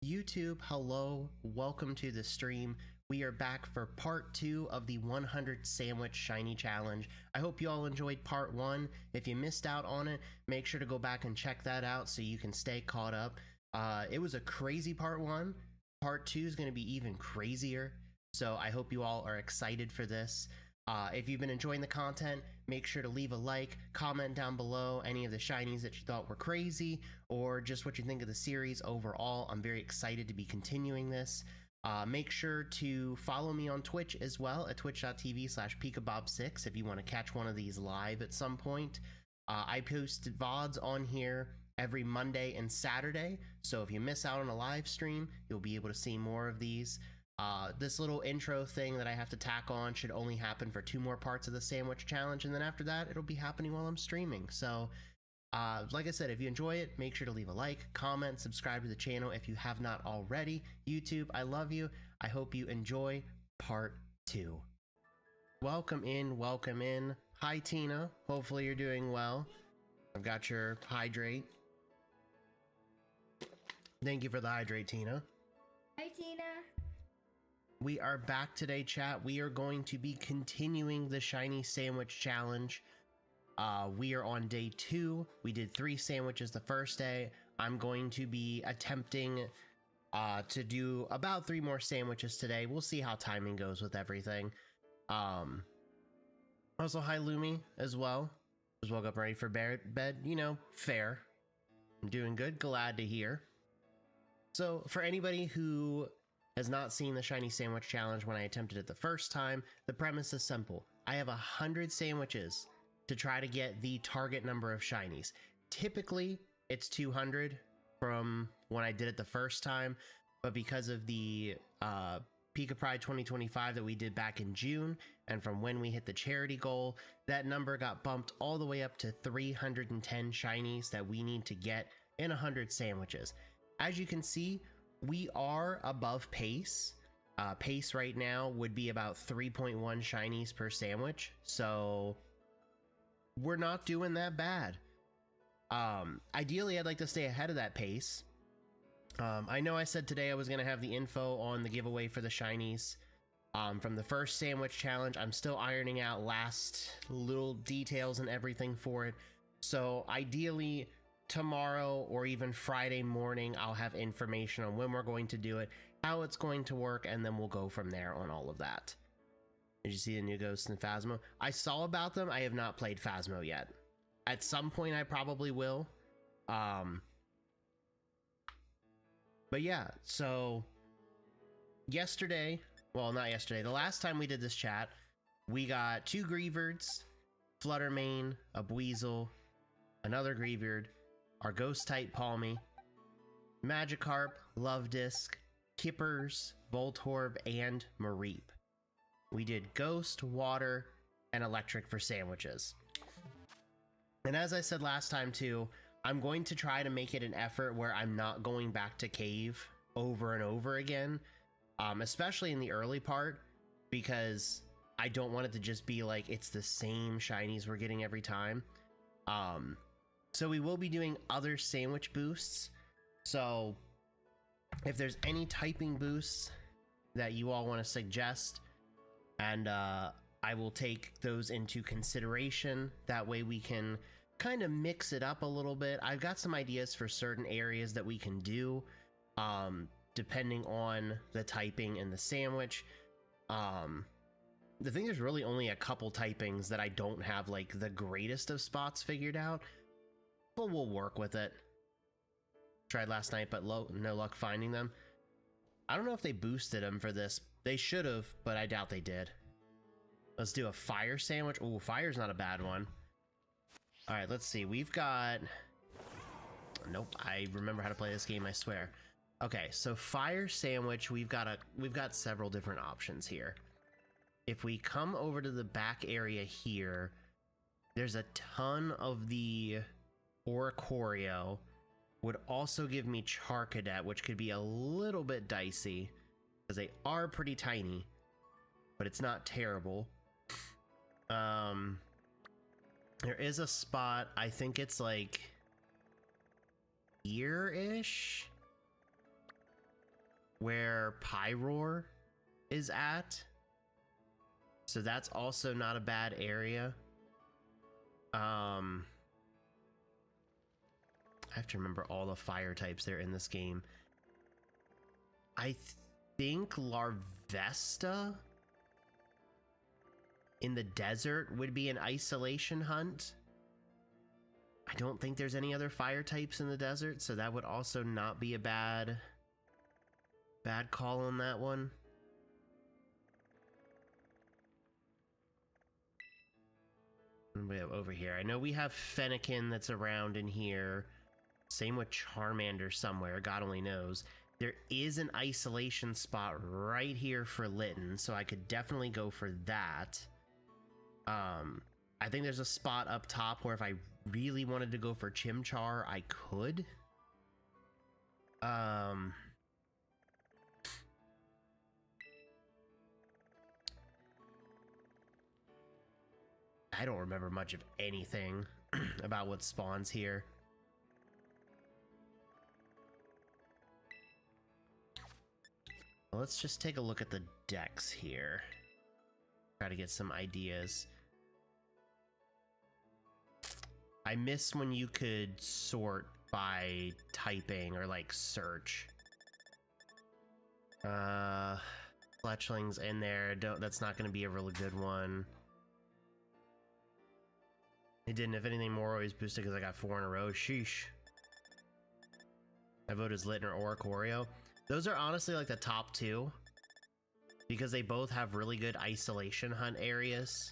YouTube, hello, welcome to the stream. We are back for part 2 of the 100 sandwich shiny challenge. I hope you all enjoyed part 1. If you missed out on it, make sure to go back and check that out so you can stay caught up. It was a crazy part 1. Part 2 is going to be even crazier, so I hope you all are excited for this. If you've been enjoying the content, make sure to leave a like, comment down below any of the shinies that you thought were crazy, or just what you think of the series overall. I'm very excited to be continuing this. Make sure to follow me on Twitch as well at twitch.tv/pikabob6 if you want to catch one of these live at some point. I post VODs on here every Monday and Saturday, so if you miss out on a live stream, you'll be able to see more of these. This little intro thing that I have to tack on should only happen for 2 more parts of the sandwich challenge, and then after that it'll be happening while I'm streaming. So like I said, if you enjoy it, make sure to leave a like, comment, subscribe to the channel if you have not already. YouTube, I love you. I hope you enjoy part 2. Welcome in, welcome in. Hi Tina, hopefully you're doing well. I've got your hydrate. Thank you for the hydrate, Tina. Hi Tina. We are back today, chat. We are going to be continuing the shiny sandwich challenge. We are on day 2. We did 3 sandwiches the first day. I'm going to be attempting to do about 3 more sandwiches today. We'll see how timing goes with everything. Also, hi Lumi as well. Just woke up ready for bed. You know, fair. I'm doing good. Glad to hear. So for anybody who has not seen the shiny sandwich challenge when I attempted it the first time, the premise is simple. I have 100 sandwiches to try to get the target number of shinies. Typically it's 200 from when I did it the first time, but because of the Pika Pride 2025 that we did back in June, and from when we hit the charity goal, that number got bumped all the way up to 310 shinies that we need to get in 100 sandwiches. As you can see, we are above pace. Pace right now would be about 3.1 shinies per sandwich, so we're not doing that bad. Ideally, I'd like to stay ahead of that pace. I know I said today I was going to have the info on the giveaway for the shinies from the first sandwich challenge. I'm still ironing out last little details and everything for it, so ideally tomorrow or even Friday morning I'll have information on when we're going to do it, how it's going to work, and then we'll go from there on all of that. Did you see the new Ghosts in Phasmo? I saw about them. I have not played Phasmo yet. At some point I probably will. But yeah, so yesterday, well, not yesterday, the last time we did this chat, we got 2 Greavards, Fluttermane, a Buizel, another Greavard, our Ghost type Palmy, Magikarp, Love Disc, Kippers, Voltorb, and Mareep. We did Ghost, Water, and Electric for sandwiches. And as I said last time too, I'm going to try to make it an effort where I'm not going back to Cave over and over again, especially in the early part, because I don't want it to just be like it's the same shinies we're getting every time. So we will be doing other sandwich boosts. So if there's any typing boosts that you all want to suggest, and I will take those into consideration. That way we can kind of mix it up a little bit. I've got some ideas for certain areas that we can do, depending on the typing in the sandwich. The thing is really only a couple typings that I don't have like the greatest of spots figured out, but we'll work with it. Tried last night, but no luck finding them. I don't know if they boosted them for this. They should have, but I doubt they did. Let's do a fire sandwich. Oh, fire's not a bad one. All right, let's see. We've got... Nope, I remember how to play this game, I swear. Okay, so fire sandwich, we've got several different options here. If we come over to the back area here, there's a ton of the Oricorio. Would also give me Charcadet, which could be a little bit dicey because they are pretty tiny, but it's not terrible. There is a spot, I think it's like here-ish. where Pyroar is at. So that's also not a bad area. I have to remember all the fire types there in this game. I think Larvesta in the desert would be an isolation hunt. I don't think there's any other fire types in the desert, so that would also not be a bad call on that one. What do we have over here? I know we have Fennekin that's around in here. Same with Charmander somewhere, God only knows. There is an isolation spot right here for Litten, so I could definitely go for that. I think there's a spot up top where if I really wanted to go for Chimchar, I could. I don't remember much of anything about what spawns here. Let's just take a look at the decks here. Try to get some ideas. I miss when you could sort by typing or like search. Fletchling's in there. That's not going to be a really good one. It didn't. If anything, more always boosted because I got 4 in a row. Sheesh. I vote as Litten or Oricorio. Those are honestly like the top 2 because they both have really good isolation hunt areas.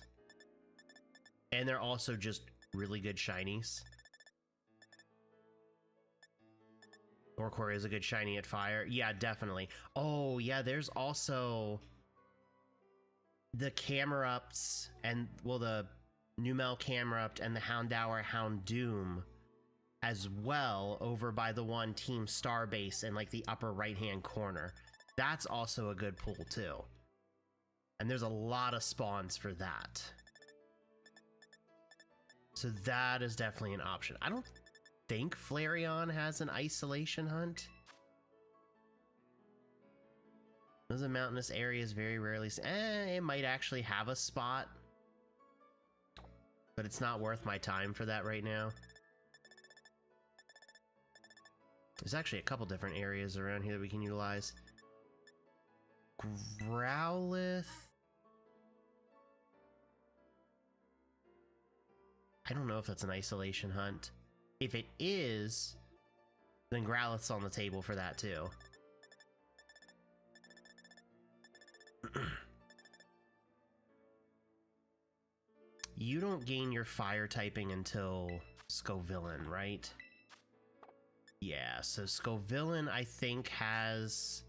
And they're also just really good shinies. Oricorio is a good shiny at fire. Yeah, definitely. Oh, yeah, there's also the Camerupts and, well, the Numel Camerupt and the Houndour Houndoom as well over by the one Team Starbase in like the upper right hand corner. That's also a good pull too. And there's a lot of spawns for that. So that is definitely an option. I don't think Flareon has an isolation hunt. Those are mountainous areas very rarely. It might actually have a spot, but it's not worth my time for that right now. There's actually a couple different areas around here that we can utilize. Growlithe. I don't know if that's an isolation hunt. If it is, then Growlithe's on the table for that too. You don't gain your fire typing until Scovillain, right? Yeah, so Scovillain I think has...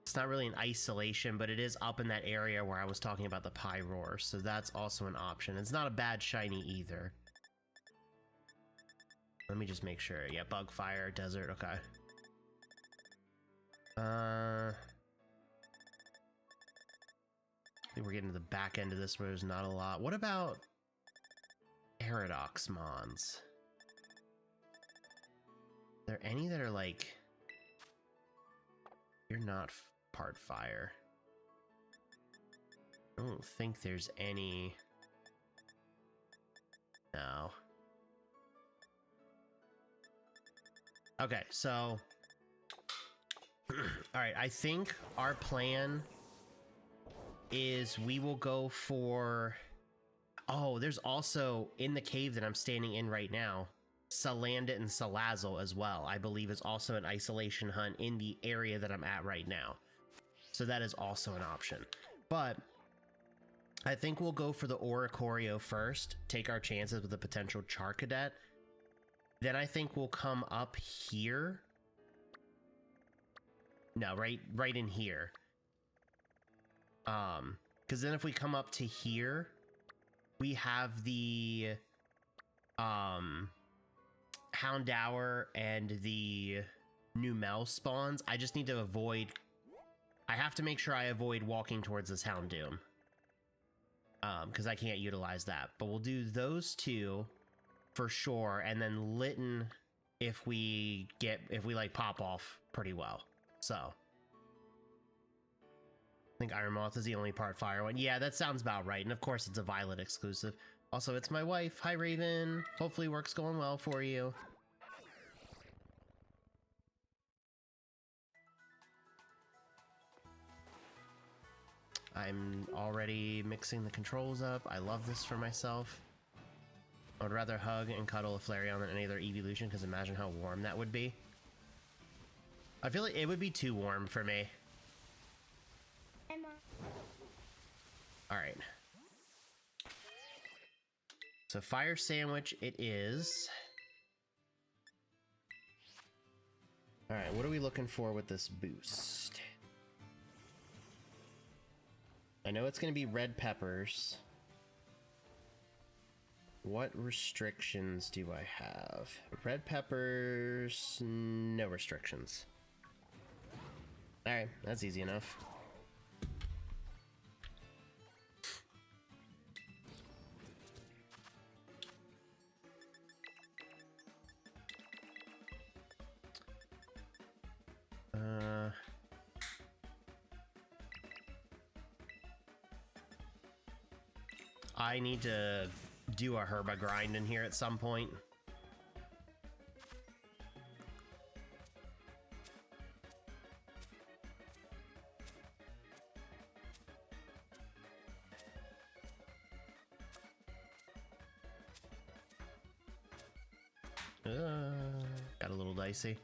It's not really an isolation, but it is up in that area where I was talking about the Pyroar, so that's also an option. It's not a bad shiny either. Let me just make sure. Yeah, Bug, Fire, Desert, okay. I think we're getting to the back end of this where there's not a lot. What about Paradoxmons? Are there any that are like... You're not part fire. I don't think there's any... No. Okay, so... Alright, I think our plan is we will go for... Oh, there's also, in the cave that I'm standing in right now, Salandit and Salazzle as well, I believe is also an isolation hunt in the area that I'm at right now. So that is also an option. But I think we'll go for the Oricorio first, take our chances with a potential Charcadet. Then I think we'll come up here. No, right in here. Because then if we come up to here, we have the Houndour and the Numel spawns. I just need to avoid... I have to make sure I avoid walking towards this Houndoom. Because I can't utilize that. But we'll do those two for sure, and then Litten if we like pop off pretty well. So I think Iron Moth is the only part fire one. Yeah, that sounds about right. And of course it's a Violet exclusive. Also, it's my wife. Hi, Raven. Hopefully work's going well for you. I'm already mixing the controls up. I love this for myself. I would rather hug and cuddle a Flareon than any other evolution, because imagine how warm that would be. I feel like it would be too warm for me. Alright. So fire sandwich it is. Alright, what are we looking for with this boost? I know it's going to be red peppers. What restrictions do I have? Red peppers, no restrictions. Alright, that's easy enough. I need to do a herba grind in here at some point. Got a little dicey.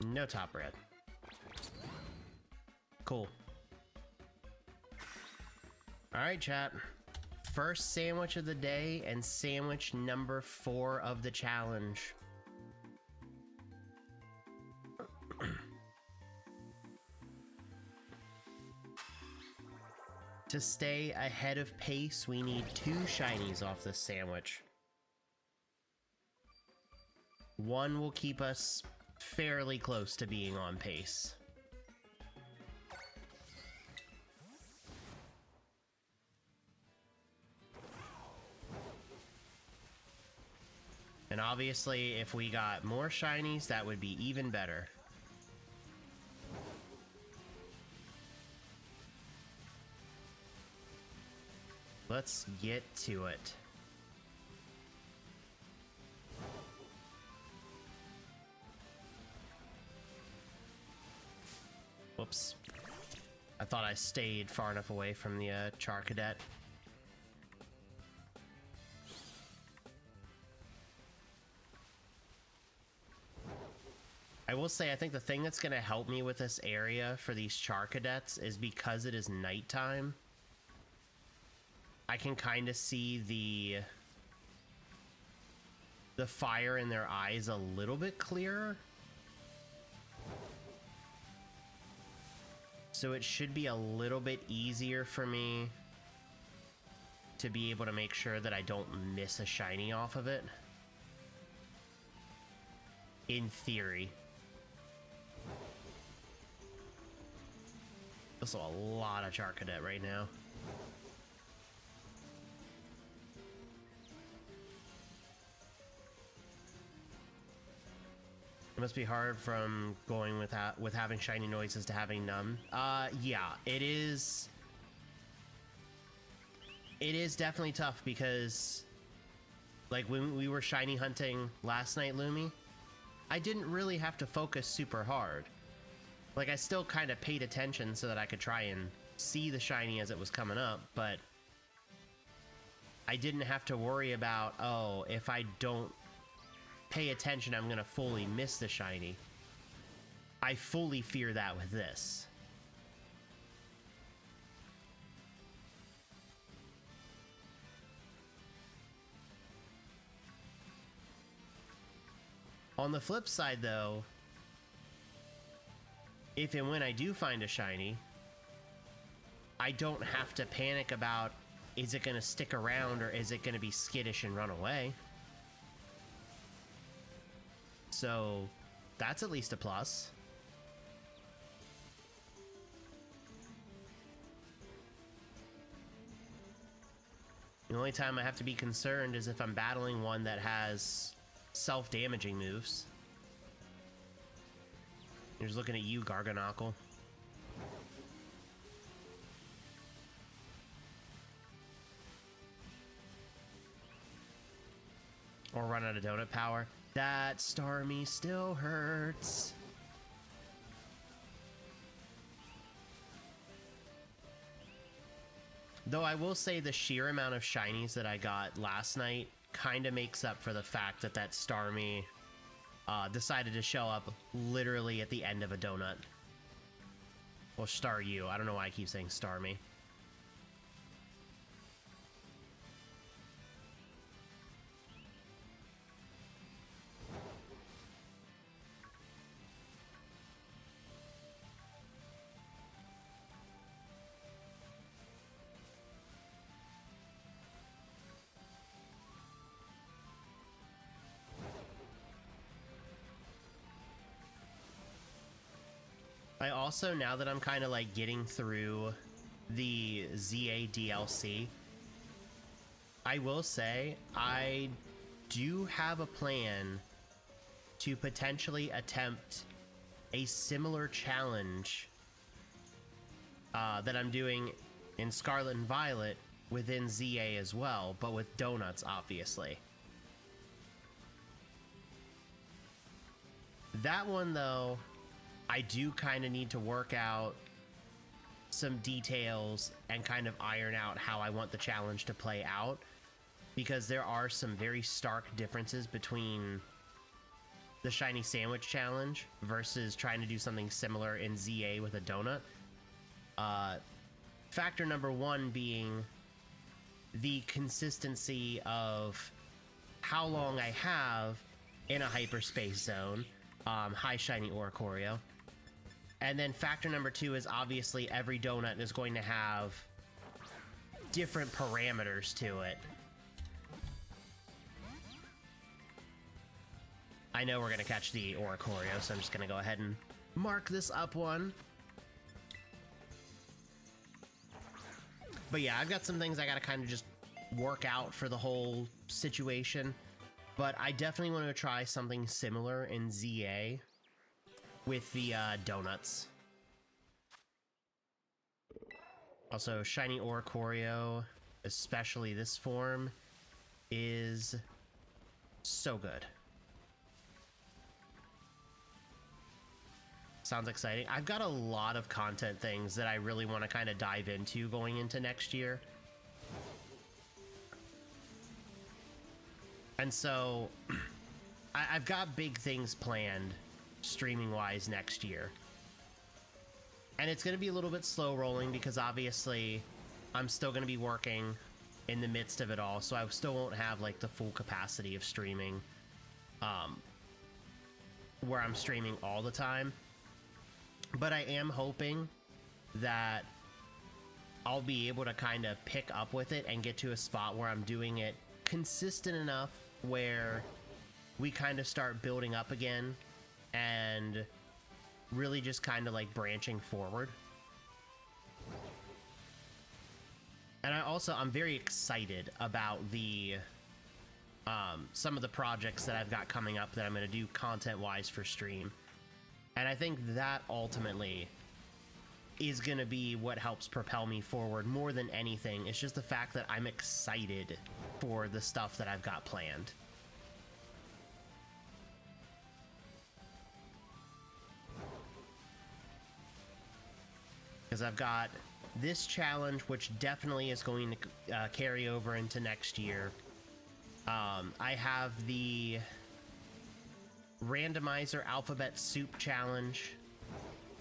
No top red. Cool. Alright, chat. First sandwich of the day and sandwich number 4 of the challenge. To stay ahead of pace, we need 2 shinies off this sandwich. One will keep us fairly close to being on pace. And obviously, if we got more shinies, that would be even better. Let's get to it. Whoops. I thought I stayed far enough away from the Char Cadet. I will say, I think the thing that's going to help me with this area for these Char Cadets is because it is nighttime. I can kind of see the fire in their eyes a little bit clearer. So it should be a little bit easier for me to be able to make sure that I don't miss a shiny off of it. In theory. Also a lot of Char Cadet right now. It must be hard from going with having shiny noises to having none. Yeah, it is. It is definitely tough because, like, when we were shiny hunting last night, Lumi, I didn't really have to focus super hard. Like, I still kind of paid attention so that I could try and see the shiny as it was coming up, but I didn't have to worry about, oh, if I don't pay attention, I'm gonna fully miss the shiny. I fully fear that with this. On the flip side, though, if and when I do find a shiny, I don't have to panic about, is it gonna stick around or is it gonna be skittish and run away? So that's at least a plus. The only time I have to be concerned is if I'm battling one that has self-damaging moves. Here's looking at you, Gargonacle. Or run out of donut power. That Starmie still hurts. Though I will say the sheer amount of shinies that I got last night kind of makes up for the fact that that Starmie decided to show up literally at the end of a donut. Well, Staryu. I don't know why I keep saying Starmie. I also, now that I'm kind of like getting through the ZA DLC, I will say I do have a plan to potentially attempt a similar challenge that I'm doing in Scarlet and Violet within ZA as well, but with donuts, obviously. That one, though, I do kind of need to work out some details and kind of iron out how I want the challenge to play out, because there are some very stark differences between the Shiny Sandwich Challenge versus trying to do something similar in ZA with a donut. Factor number one being the consistency of how long I have in a hyperspace zone. Hi, Shiny Oricorio. And then factor number two is obviously every donut is going to have different parameters to it. I know we're going to catch the Oricorio, so I'm just going to go ahead and mark this up one. But yeah, I've got some things I got to kind of just work out for the whole situation. But I definitely want to try something similar in ZA with the donuts. Also, Shiny Oricorio, especially this form, is so good. Sounds exciting. I've got a lot of content things that I really want to kind of dive into going into next year. And so, I've got big things planned, streaming-wise, next year. And it's going to be a little bit slow rolling because obviously I'm still going to be working in the midst of it all, so I still won't have like the full capacity of streaming where I'm streaming all the time. But I am hoping that I'll be able to kind of pick up with it and get to a spot where I'm doing it consistent enough where we kind of start building up again and really just kind of like branching forward. And I'm very excited about the some of the projects that I've got coming up that I'm going to do content wise for stream. And I think that ultimately is going to be what helps propel me forward more than anything. It's just the fact that I'm excited for the stuff that I've got planned. Because I've got this challenge, which definitely is going to carry over into next year. I have the randomizer alphabet soup challenge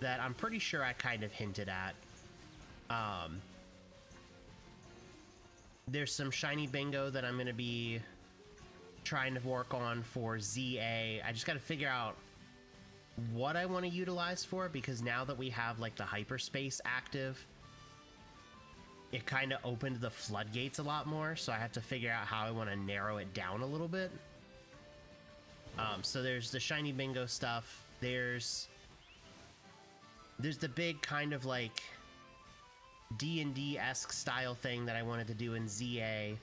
that I'm pretty sure I kind of hinted at. There's some shiny bingo that I'm going to be trying to work on for ZA. I just got to figure out what I want to utilize for it, because now that we have like the hyperspace active, it kind of opened the floodgates a lot more, so I have to figure out how I want to narrow it down a little bit. So there's the shiny bingo stuff. There's the big kind of like D&D-esque style thing that I wanted to do in ZA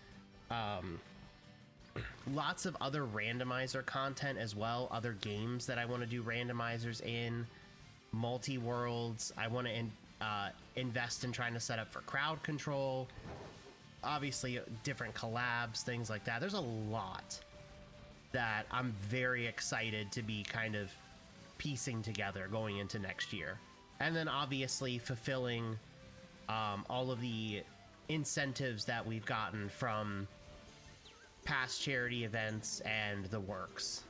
Lots of other randomizer content as well, other games that I want to do randomizers in, multi-worlds. I want to invest in trying to set up for crowd control, obviously different collabs, things like that. There's a lot that I'm very excited to be kind of piecing together going into next year. And then obviously fulfilling all of the incentives that we've gotten from past charity events and the works.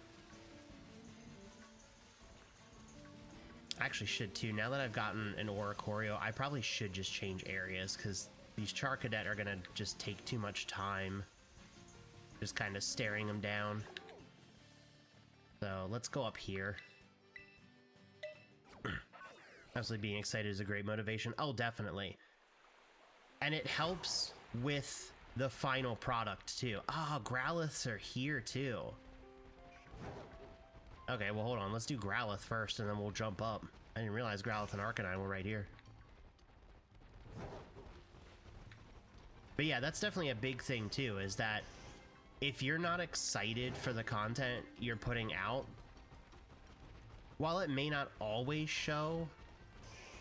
I actually should too. Now that I've gotten an Oricorio, I probably should just change areas, because these Charcadet are gonna just take too much time just kind of staring them down. So let's go up here. Absolutely, being excited is a great motivation. Oh, definitely. And it helps with the final product too. Ah, Growliths are here too. Okay, well, hold on. Let's do Growlithe first, and then we'll jump up. I didn't realize Growlithe and Arcanine were right here. But yeah, that's definitely a big thing too, is that if you're not excited for the content you're putting out, while it may not always show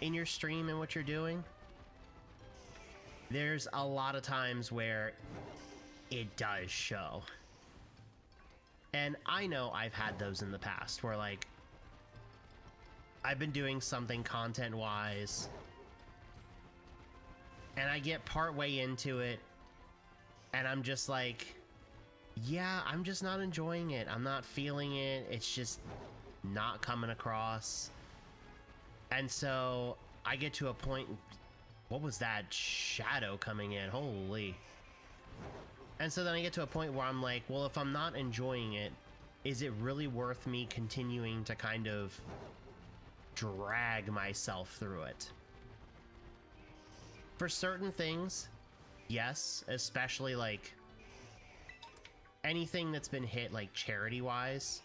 in your stream and what you're doing, there's a lot of times where it does show. And I know I've had those in the past where, like, I've been doing something content-wise, and I get partway into it, and I'm just like, yeah, I'm just not enjoying it. I'm not feeling it. It's just not coming across. And so I get to a point... What was that shadow coming in? Holy... And so then I get to a point where I'm like, well, if I'm not enjoying it, is it really worth me continuing to kind of drag myself through it? For certain things, yes, especially like anything that's been hit like charity-wise.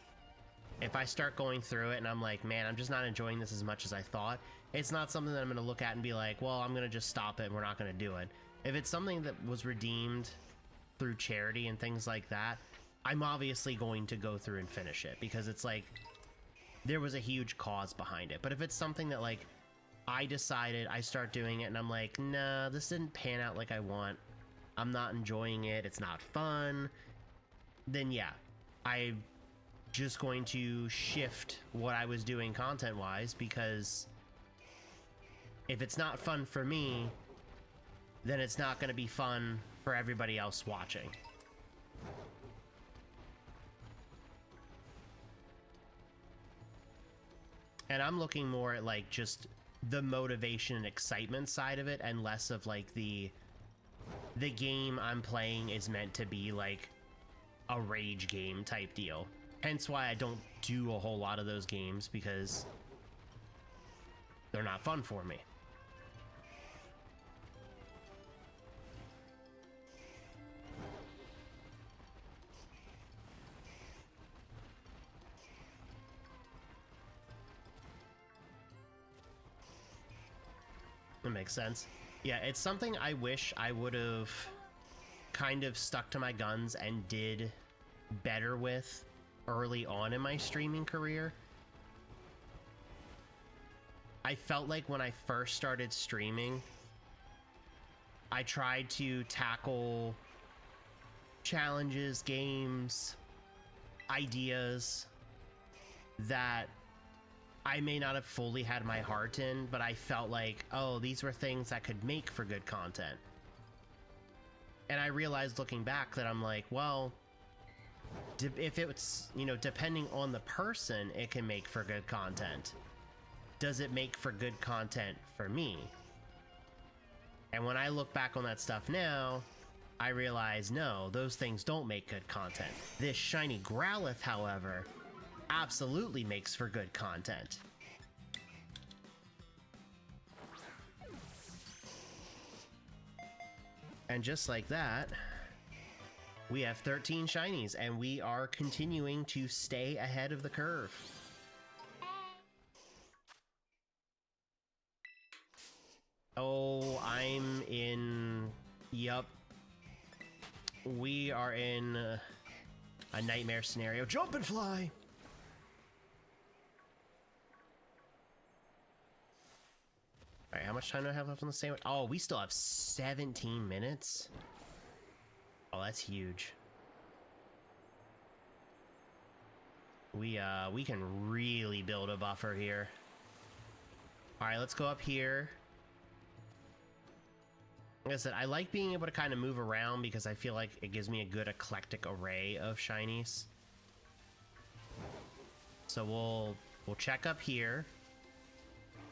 If I start going through it and I'm like, man, I'm just not enjoying this as much as I thought, it's not something that I'm going to look at and be like, well, I'm going to just stop it and we're not going to do it. If it's something that was redeemed through charity and things like that, I'm obviously going to go through and finish it, because it's like there was a huge cause behind it. But if it's something that like I decided, I start doing it and I'm like, nah, this didn't pan out like I want, I'm not enjoying it, it's not fun, then yeah, I'm just going to shift what I was doing content wise, because if it's not fun for me, then it's not going to be fun for everybody else watching. And I'm looking more at like just the motivation and excitement side of it, and less of like the game I'm playing is meant to be like a rage game type deal. Hence why I don't do a whole lot of those games, because they're not fun for me. That makes sense. Yeah, it's something I wish I would have kind of stuck to my guns and did better with early on in my streaming career. I felt like when I first started streaming, I tried to tackle challenges, games, ideas that I may not have fully had my heart in, but I felt like, oh, these were things that could make for good content. And I realized looking back that I'm like, well, if it's, you know, depending on the person, it can make for good content. Does it make for good content for me? And when I look back on that stuff now, I realize, no, those things don't make good content. This shiny Growlithe, however, absolutely makes for good content. And just like that, we have 13 shinies, and we are continuing to stay ahead of the curve. Oh, I'm in... Yup. we are in a nightmare scenario. Jump and fly! Alright, how much time do I have left on the sandwich? Oh, we still have 17 minutes? Oh, that's huge. We can really build a buffer here. Alright, let's go up here. Like I said, I like being able to kind of move around because I feel like it gives me a good eclectic array of shinies. So we'll check up here.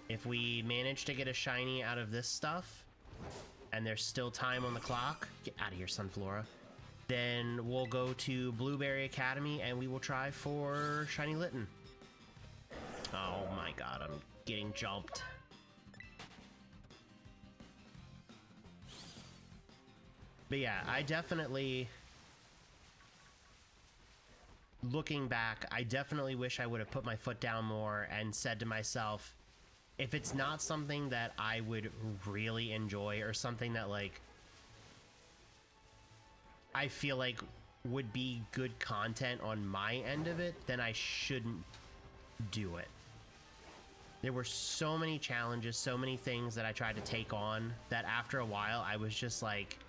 If we manage to get a shiny out of this stuff, and there's still time on the clock, get out of here, Sunflora, then we'll go to Blueberry Academy and we will try for Shiny Litten. Oh my god, I'm getting jumped. But yeah, I definitely, looking back, I definitely wish I would have put my foot down more and said to myself, if it's not something that I would really enjoy or something that, like, I feel like would be good content on my end of it, then I shouldn't do it. There were so many challenges, so many things that I tried to take on that after a while I was just like,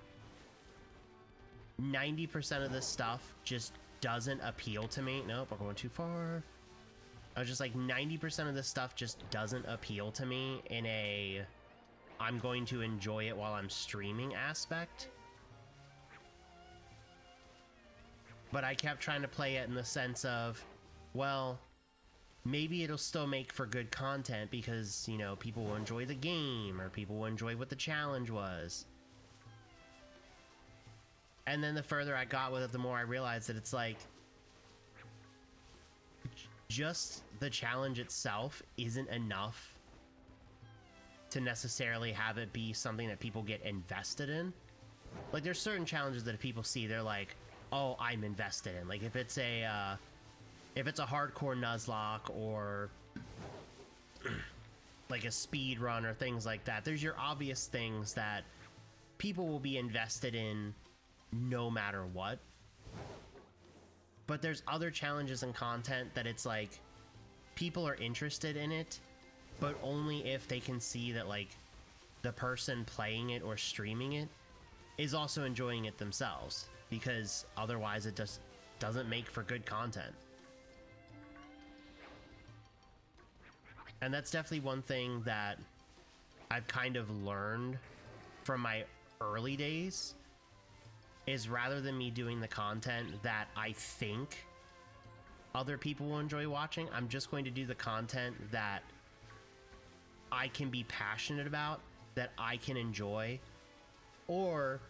90% of this stuff just doesn't appeal to me. Nope, I'm going too far. I was just like, 90% of this stuff just doesn't appeal to me in a I'm going to enjoy it while I'm streaming aspect. But I kept trying to play it in the sense of, well, maybe it'll still make for good content because, you know, people will enjoy the game or people will enjoy what the challenge was. And then the further I got with it, the more I realized that it's like, just the challenge itself isn't enough to necessarily have it be something that people get invested in. Like, there's certain challenges that if people see, they're like, oh, I'm invested in. Like, if it's a hardcore Nuzlocke or like a speed run or things like that, there's your obvious things that people will be invested in no matter what. But there's other challenges and content that it's like people are interested in it, but only if they can see that, like, the person playing it or streaming it is also enjoying it themselves, because otherwise it just doesn't make for good content. And that's definitely one thing that I've kind of learned from my early days, is rather than me doing the content that I think other people will enjoy watching, I'm just going to do the content that I can be passionate about, that I can enjoy, or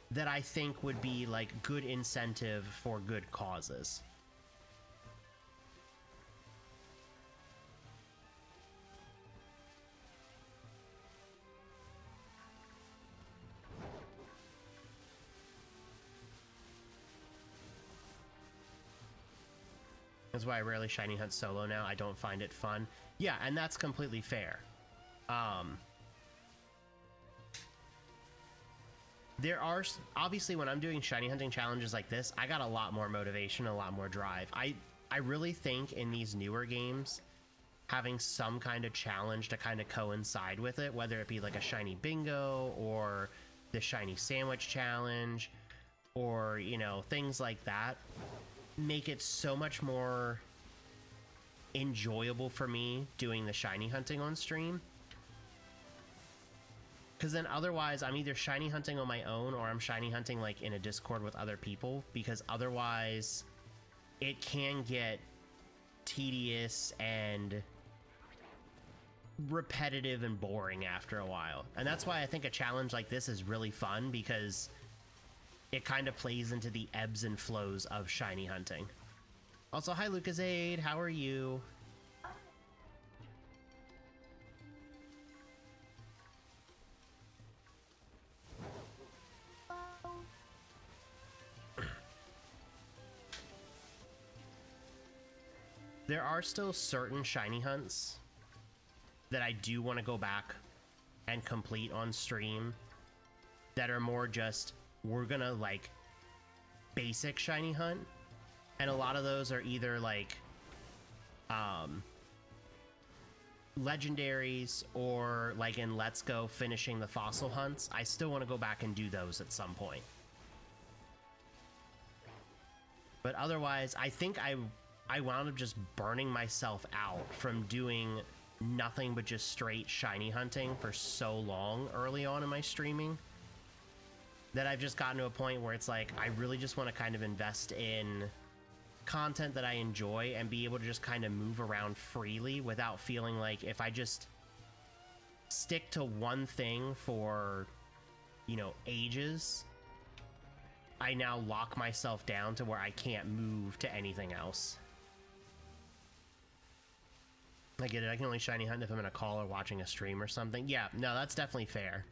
that I think would be like good incentive for good causes. That's why I rarely shiny hunt solo now. I don't find it fun. Yeah, and that's completely fair. There are, obviously, when I'm doing shiny hunting challenges like this, I got a lot more motivation, a lot more drive. I really think in these newer games, having some kind of challenge to kind of coincide with it, whether it be like a shiny bingo or the shiny sandwich challenge, or, you know, things like that, make it so much more enjoyable for me doing the shiny hunting on stream. Because then otherwise I'm either shiny hunting on my own or I'm shiny hunting like in a Discord with other people, because otherwise it can get tedious and repetitive and boring after a while. And that's why I think a challenge like this is really fun, because it kind of plays into the ebbs and flows of shiny hunting. Also, hi Lucasade, how are you? There are still certain shiny hunts that I do want to go back and complete on stream that are more just, we're gonna like basic shiny hunt, and a lot of those are either like legendaries or like in Let's Go finishing the fossil hunts. I still want to go back and do those at some point. But otherwise, I think I wound up just burning myself out from doing nothing but just straight shiny hunting for so long early on in my streaming that I've just gotten to a point where it's like, I really just want to kind of invest in content that I enjoy and be able to just kind of move around freely without feeling like if I just stick to one thing for, you know, ages, I now lock myself down to where I can't move to anything else. I get it. I can only shiny hunt if I'm in a call or watching a stream or something. Yeah, no, that's definitely fair.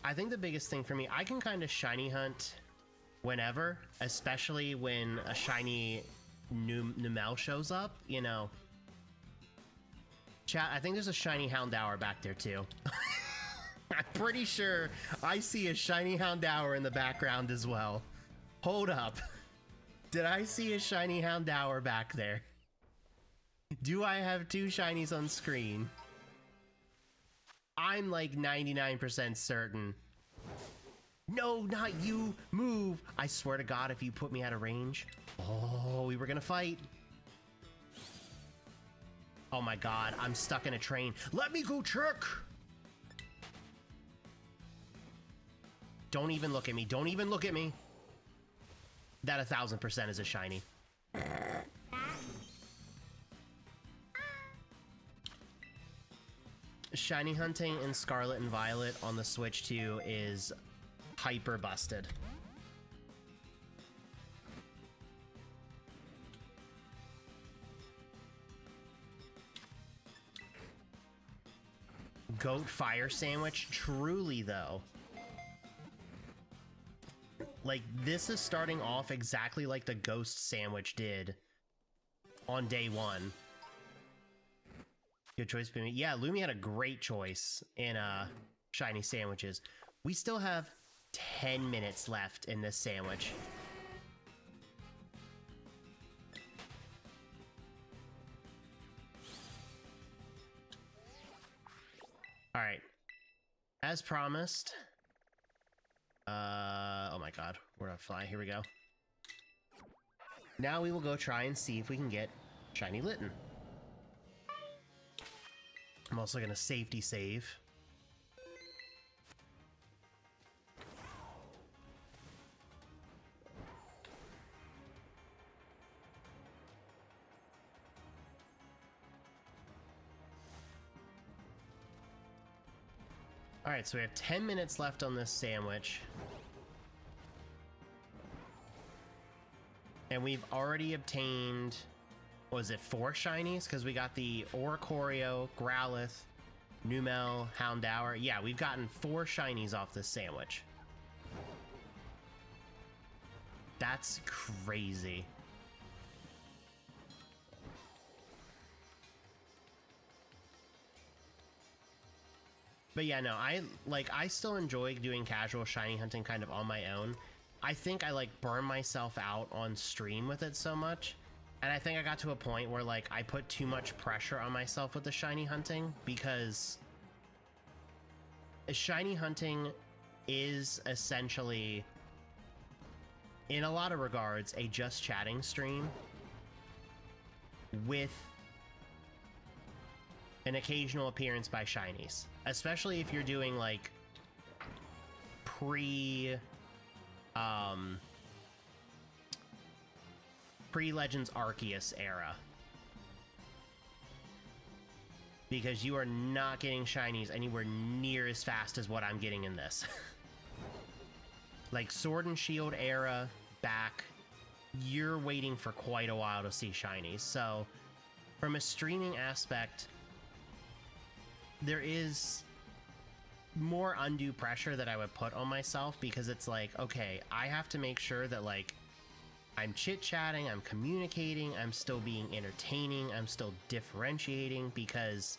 I think the biggest thing for me, I can kind of shiny hunt whenever, especially when a shiny Numel shows up, you know. Chat, I think there's a shiny Houndour back there too. I'm pretty sure I see a shiny Houndour in the background as well. Hold up. Did I see a shiny Houndour back there? Do I have two shinies on screen? I'm like 99% certain. No, not you. Move. I swear to God, if you put me out of range. Oh, we were gonna fight. Oh my God, I'm stuck in a train. Let me go check. Don't even look at me. Don't even look at me. That 1000% is a shiny. Shiny hunting in Scarlet and Violet on the Switch 2 is hyper busted. Goat fire sandwich? Truly, though. Like, this is starting off exactly like the ghost sandwich did on day one. Good choice, Lumi. Yeah, Lumi had a great choice in shiny sandwiches. We still have 10 minutes left in this sandwich. All right. As promised. Oh my God, where'd I fly? Here we go. Now we will go try and see if we can get shiny Litten. I'm also gonna safety save. All right, so we have 10 minutes left on this sandwich. And we've already obtained, what was it, 4 shinies? Because we got the Oricorio, Growlithe, Numel, Houndour. Yeah, we've gotten 4 shinies off this sandwich. That's crazy. But yeah, no, I still enjoy doing casual shiny hunting kind of on my own. I think I like burn myself out on stream with it so much. And I think I got to a point where like I put too much pressure on myself with the shiny hunting, because shiny hunting is essentially, in a lot of regards, a just chatting stream with an occasional appearance by shinies, especially if you're doing like pre-Legends Arceus era, because you are not getting shinies anywhere near as fast as what I'm getting in this. Like Sword and Shield era back, you're waiting for quite a while to see shinies. So from a streaming aspect, there is more undue pressure that I would put on myself, because it's like, okay, I have to make sure that like I'm chit-chatting, I'm communicating, I'm still being entertaining, I'm still differentiating, because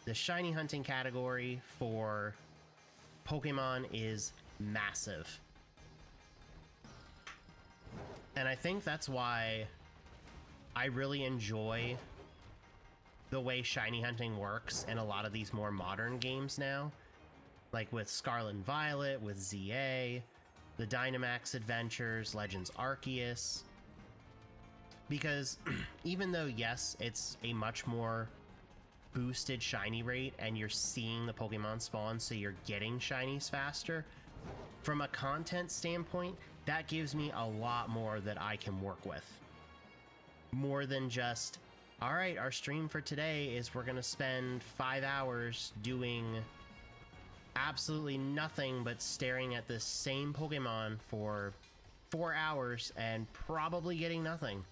the shiny hunting category for Pokemon is massive. And I think that's why I really enjoy the way shiny hunting works in a lot of these more modern games now. Like with Scarlet and Violet, with ZA, the Dynamax Adventures, Legends Arceus. Because even though, yes, it's a much more boosted shiny rate and you're seeing the Pokemon spawn, so you're getting shinies faster, from a content standpoint, that gives me a lot more that I can work with. More than just, all right, our stream for today is we're going to spend 5 hours doing absolutely nothing but staring at this same Pokemon for 4 hours and probably getting nothing.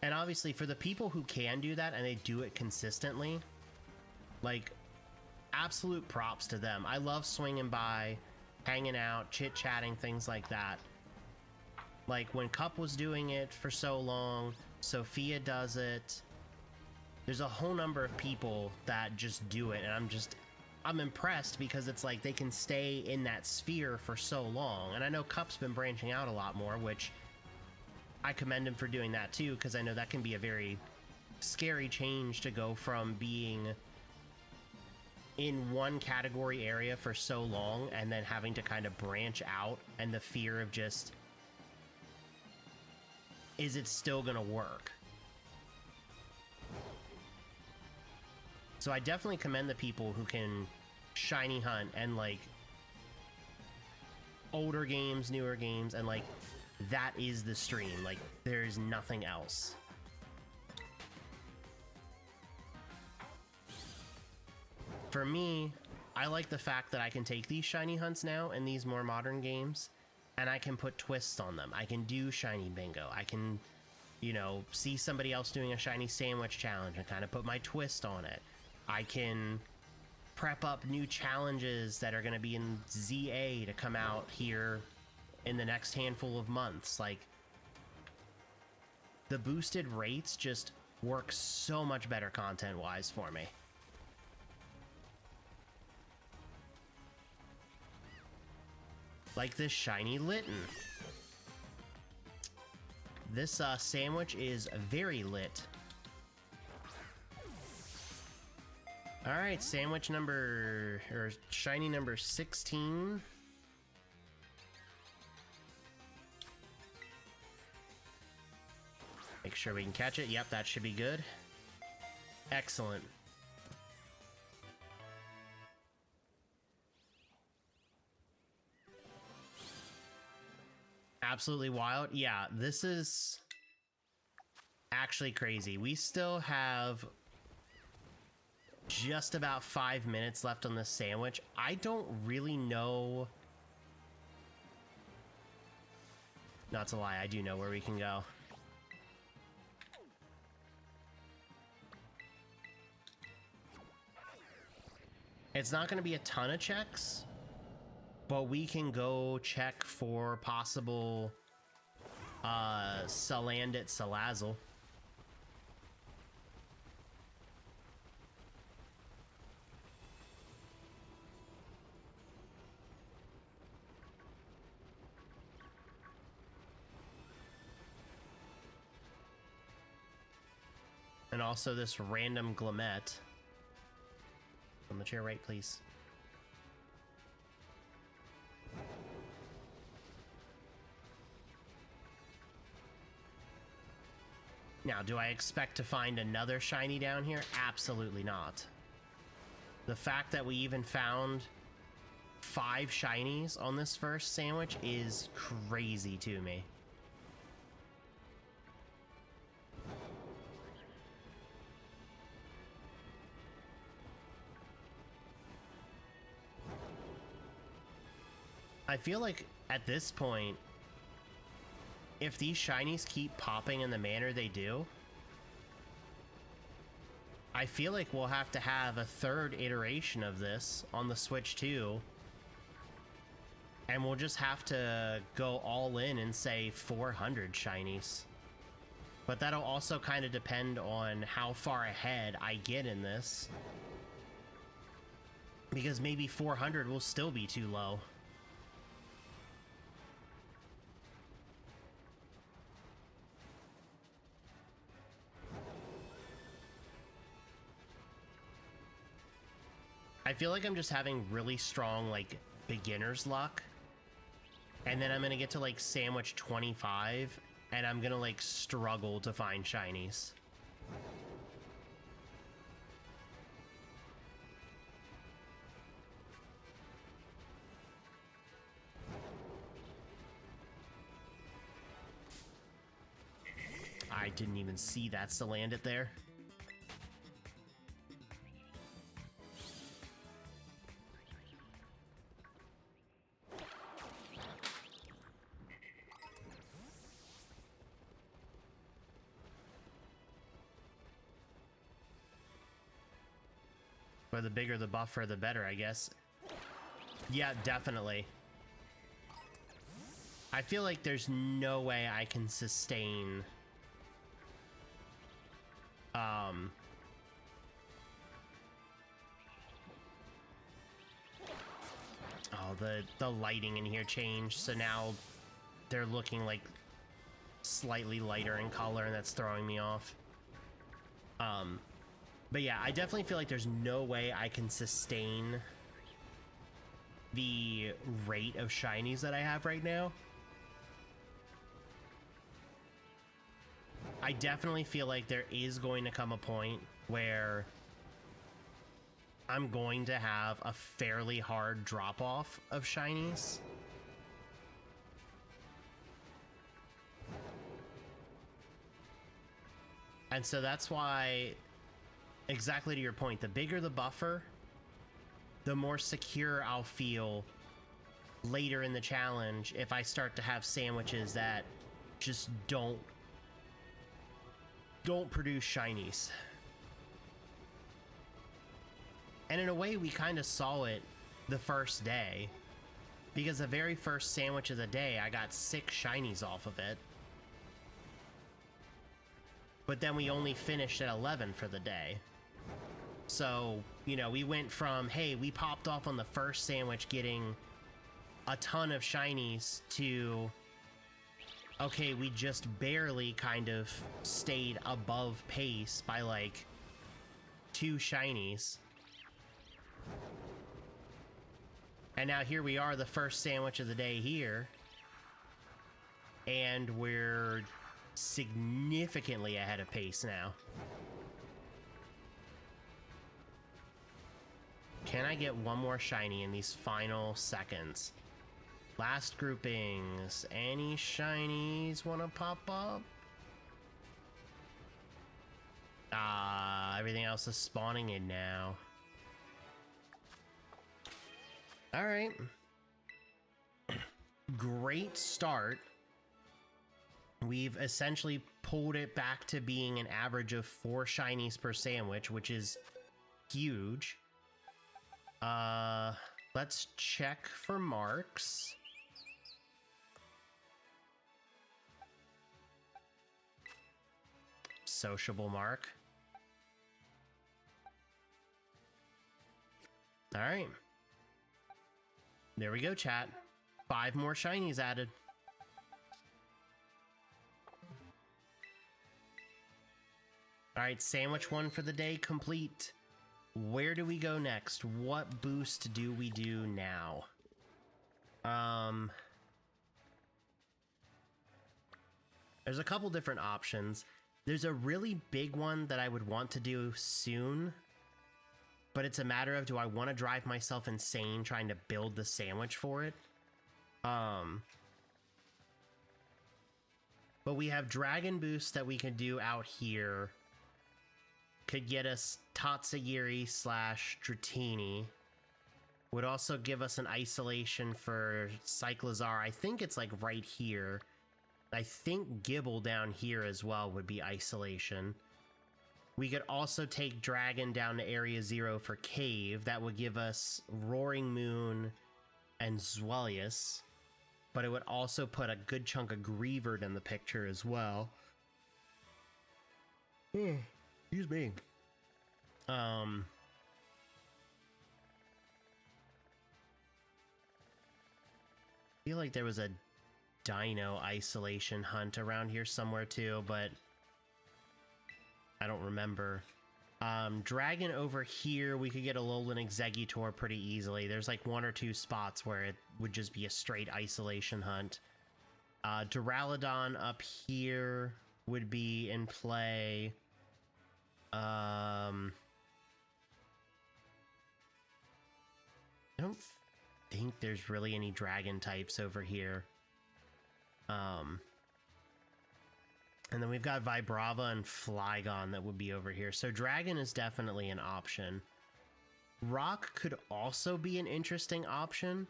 And obviously for the people who can do that and they do it consistently, like, absolute props to them. I love swinging by, hanging out, chit-chatting, things like that. Like when Cup was doing it for so long, Sophia does it. There's a whole number of people that just do it, and I'm impressed because it's like they can stay in that sphere for so long. And I know Cup's been branching out a lot more, which I commend him for doing that too, because I know that can be a very scary change to go from being in one category area for so long and then having to kind of branch out, and the fear of just, is it still gonna work? So I definitely commend the people who can shiny hunt and like older games, newer games, and like that is the stream. Like there's nothing else. For me, I like the fact that I can take these shiny hunts now in these more modern games and I can put twists on them. I can do shiny bingo. I can, you know, see somebody else doing a shiny sandwich challenge and kind of put my twist on it. I can prep up new challenges that are going to be in ZA to come out here in the next handful of months. Like, the boosted rates just work so much better content-wise for me. Like this shiny Litten. This sandwich is very lit. Alright, sandwich number, or shiny number 16. Make sure we can catch it. Yep, that should be good. Excellent. Absolutely wild. Yeah, this is actually crazy. We still have just about 5 minutes left on this sandwich. I don't really know. Not to lie, I do know where we can go. It's not going to be a ton of checks, but we can go check for possible Salandit Salazzle. And also this random Glamette. On the chair right, please. Now, do I expect to find another shiny down here? Absolutely not. The fact that we even found 5 shinies on this first sandwich is crazy to me. I feel like at this point, if these shinies keep popping in the manner they do, I feel like we'll have to have a third iteration of this on the Switch 2. And we'll just have to go all in and say 400 shinies. But that'll also kind of depend on how far ahead I get in this. Because maybe 400 will still be too low. I feel like I'm just having really strong, like, beginner's luck. And then I'm gonna get to, like, sandwich 25, and I'm gonna, like, struggle to find shinies. I didn't even see that's to land it there. But the bigger the buffer, the better, I guess. Yeah, definitely. I feel like there's no way I can sustain oh, the lighting in here changed, so now they're looking like slightly lighter in color, and that's throwing me off. But yeah, I definitely feel like there's no way I can sustain the rate of shinies that I have right now. I definitely feel like there is going to come a point where I'm going to have a fairly hard drop-off of shinies. And so that's why, exactly to your point, the bigger the buffer, the more secure I'll feel later in the challenge if I start to have sandwiches that just don't produce shinies. And in a way, we kind of saw it the first day, because the very first sandwich of the day, I got 6 shinies off of it. But then we only finished at 11 for the day. So, you know, we went from, hey, we popped off on the first sandwich getting a ton of shinies to, okay, we just barely kind of stayed above pace by like 2 shinies. And now here we are, the first sandwich of the day here. And we're significantly ahead of pace now. Can I get one more shiny in these final seconds? Last groupings. Any shinies want to pop up? Everything else is spawning in now. All right. Great start. We've essentially pulled it back to being an average of 4 shinies per sandwich, which is huge. Let's check for marks. Sociable mark. All right. There we go, chat. 5 more shinies added. All right, sandwich 1 for the day complete. Where do we go next? What boost do we do now? There's a couple different options. There's a really big one that I would want to do soon, but it's a matter of, do I want to drive myself insane trying to build the sandwich for it? But we have dragon boosts that we can do out here. Could get us Tatsugiri / Dratini. Would also give us an isolation for Cyclozar. I think it's like right here. I think Gibble down here as well would be isolation. We could also take Dragon down to Area 0 for Cave. That would give us Roaring Moon and Zwellius. But it would also put a good chunk of Greavard in the picture as well. Excuse me. Feel like there was a dino isolation hunt around here somewhere too, but I don't remember. Dragon over here, we could get a Alolan Exeggutor pretty easily. There's like 1 or 2 spots where it would just be a straight isolation hunt. Duraludon up here would be in play. I don't think there's really any dragon types over here. And then we've got Vibrava and Flygon that would be over here. So dragon is definitely an option. Rock could also be an interesting option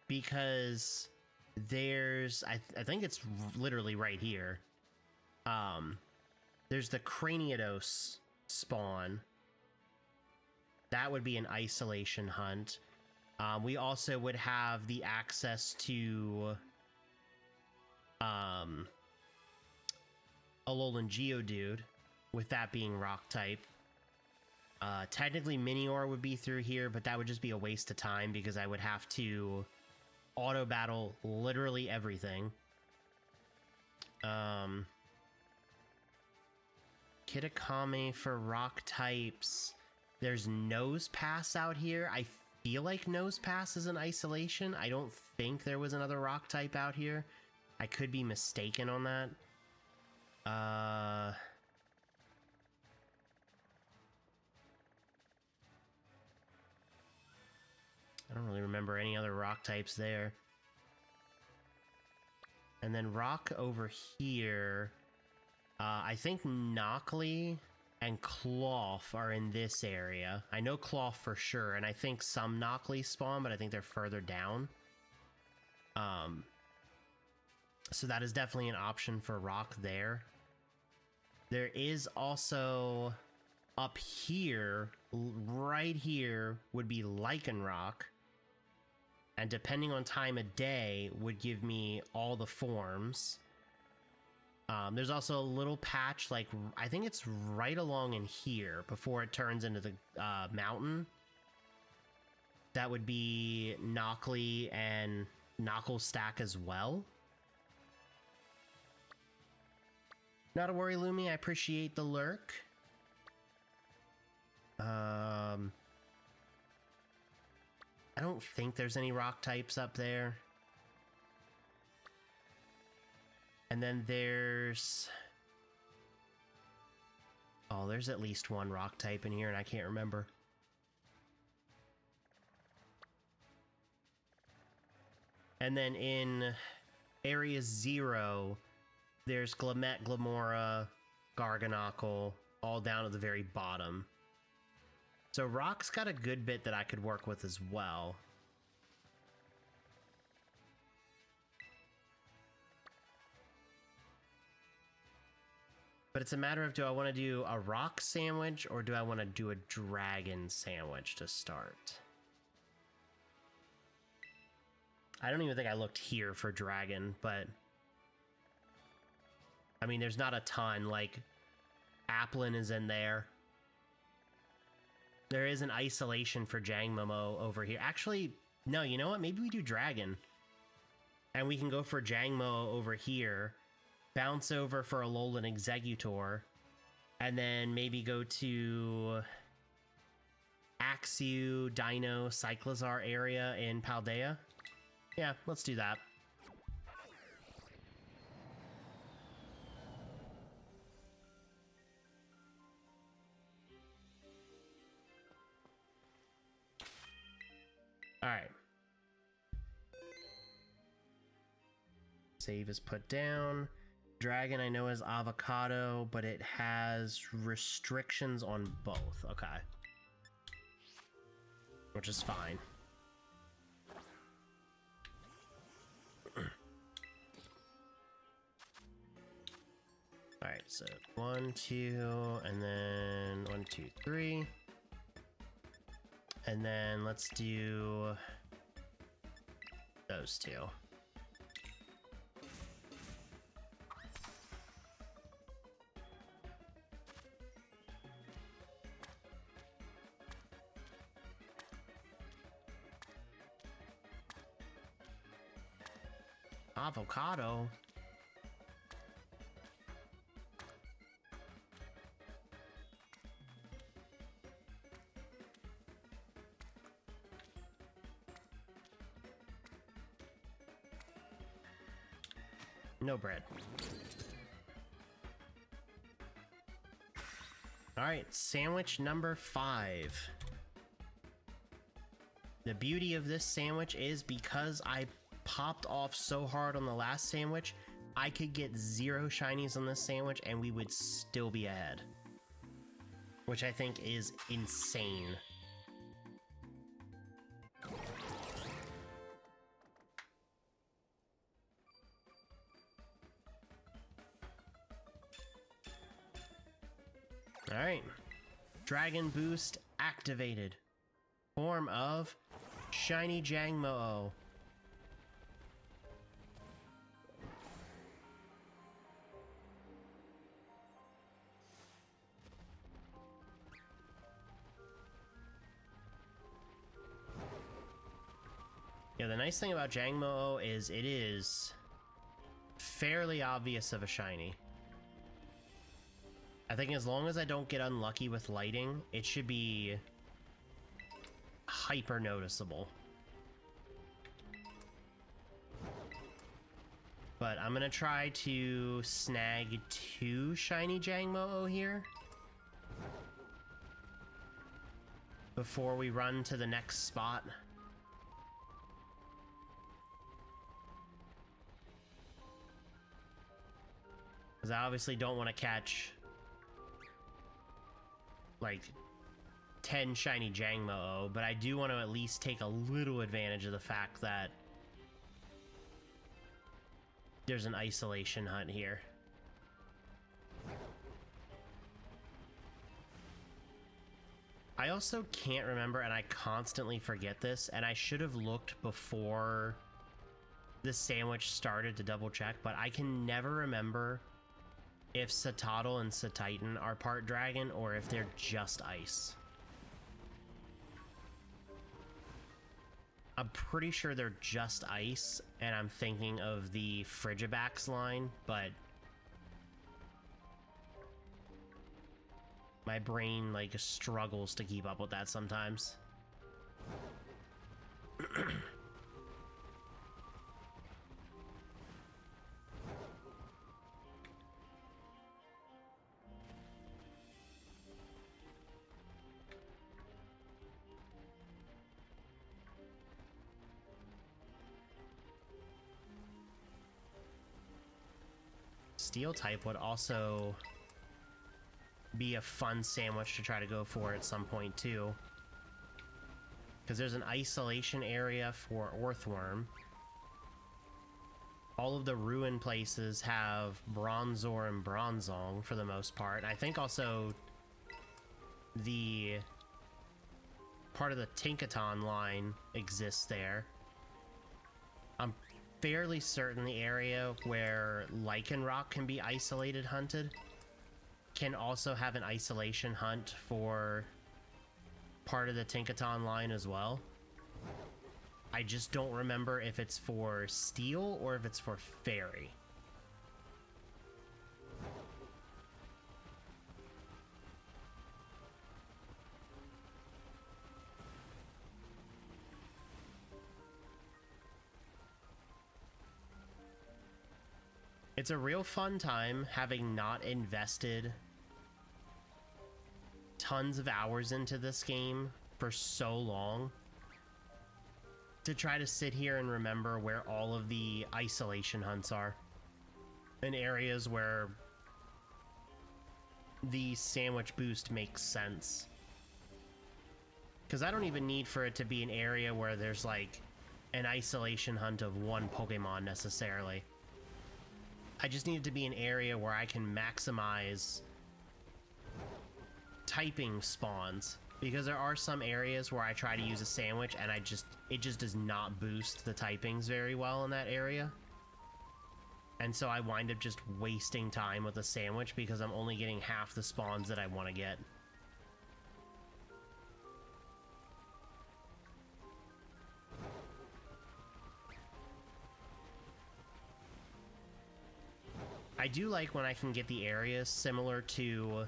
because there's, I think it's literally right here. There's the Craniados spawn. That would be an isolation hunt. We also would have the access to Alolan Geodude, with that being rock type. Technically Minior would be through here, but that would just be a waste of time because I would have to auto battle literally everything. Kitakami for rock types. There's Nose Pass out here. I feel like Nose Pass is an isolation. I don't think there was another rock type out here. I could be mistaken on that. I don't really remember any other rock types there. And then rock over here, I think Knockley and Cloth are in this area. I know Cloth for sure, and I think some Knockley spawn, but I think they're further down. So that is definitely an option for rock there. There is also up here, right here, would be Lycanroc. And depending on time of day, would give me all the forms. There's also a little patch, like, I think it's right along in here before it turns into the mountain. That would be Knockley and Knuckle Stack as well. Not a worry, Lumi. I appreciate the lurk. I don't think there's any rock types up there. And then there's... Oh, there's at least one rock type in here, and I can't remember. And then in Area 0... there's Glamet, Glamora, Garganacl, all down at the very bottom. So Rock's got a good bit that I could work with as well. But it's a matter of, do I want to do a rock sandwich or do I want to do a dragon sandwich to start? I don't even think I looked here for dragon, but... I mean, there's not a ton, like, Applin is in there. There is an isolation for Jangmo-Mo over here. Actually, no, you know what? Maybe we do Dragon. And we can go for Jangmo over here, bounce over for Alolan Exeggutor, and then maybe go to Axew, Dino, Cyclizar area in Paldea. Yeah, let's do that. Alright. Save is put down. Dragon I know is avocado, but it has restrictions on both. Okay. Which is fine. Alright, so 1, 2, and then 1, 2, 3. And then let's do those two. Avocado. No bread. All right, sandwich number 5. The beauty of this sandwich is because I popped off so hard on the last sandwich, I could get 0 shinies on this sandwich and we would still be ahead. Which I think is insane. Alright. Dragon Boost activated. Form of Shiny Jangmo-o. Yeah, the nice thing about Jangmo-o is it is fairly obvious of a shiny. I think as long as I don't get unlucky with lighting, it should be hyper noticeable. But I'm gonna try to snag 2 shiny Jangmo-o here before we run to the next spot. Because I obviously don't want to catch like 10 shiny Jangmo-o, but I do want to at least take a little advantage of the fact that there's an isolation hunt here. I also can't remember, and I constantly forget this, and I should have looked before the sandwich started to double check, but I can never remember if Satotl and Satitan are part dragon or if they're just ice. I'm pretty sure they're just ice, and I'm thinking of the Frigibax line, but my brain like struggles to keep up with that sometimes. Steel type would also be a fun sandwich to try to go for at some point too, because there's an isolation area for Orthworm. All of the ruin places have Bronzor and Bronzong for the most part. I think also the part of the Tinkaton line exists there. I'm fairly certain the area where Lycanroc can be isolated hunted can also have an isolation hunt for part of the Tinkaton line as well. I just don't remember if it's for Steel or if it's for Fairy. It's a real fun time having not invested tons of hours into this game for so long to try to sit here and remember where all of the isolation hunts are in areas where the sandwich boost makes sense. Because I don't even need for it to be an area where there's like an isolation hunt of one Pokemon necessarily. I just need it to be an area where I can maximize typing spawns, because there are some areas where I try to use a sandwich and it just does not boost the typings very well in that area. And so I wind up just wasting time with a sandwich because I'm only getting half the spawns that I want to get. I do like when I can get the areas similar to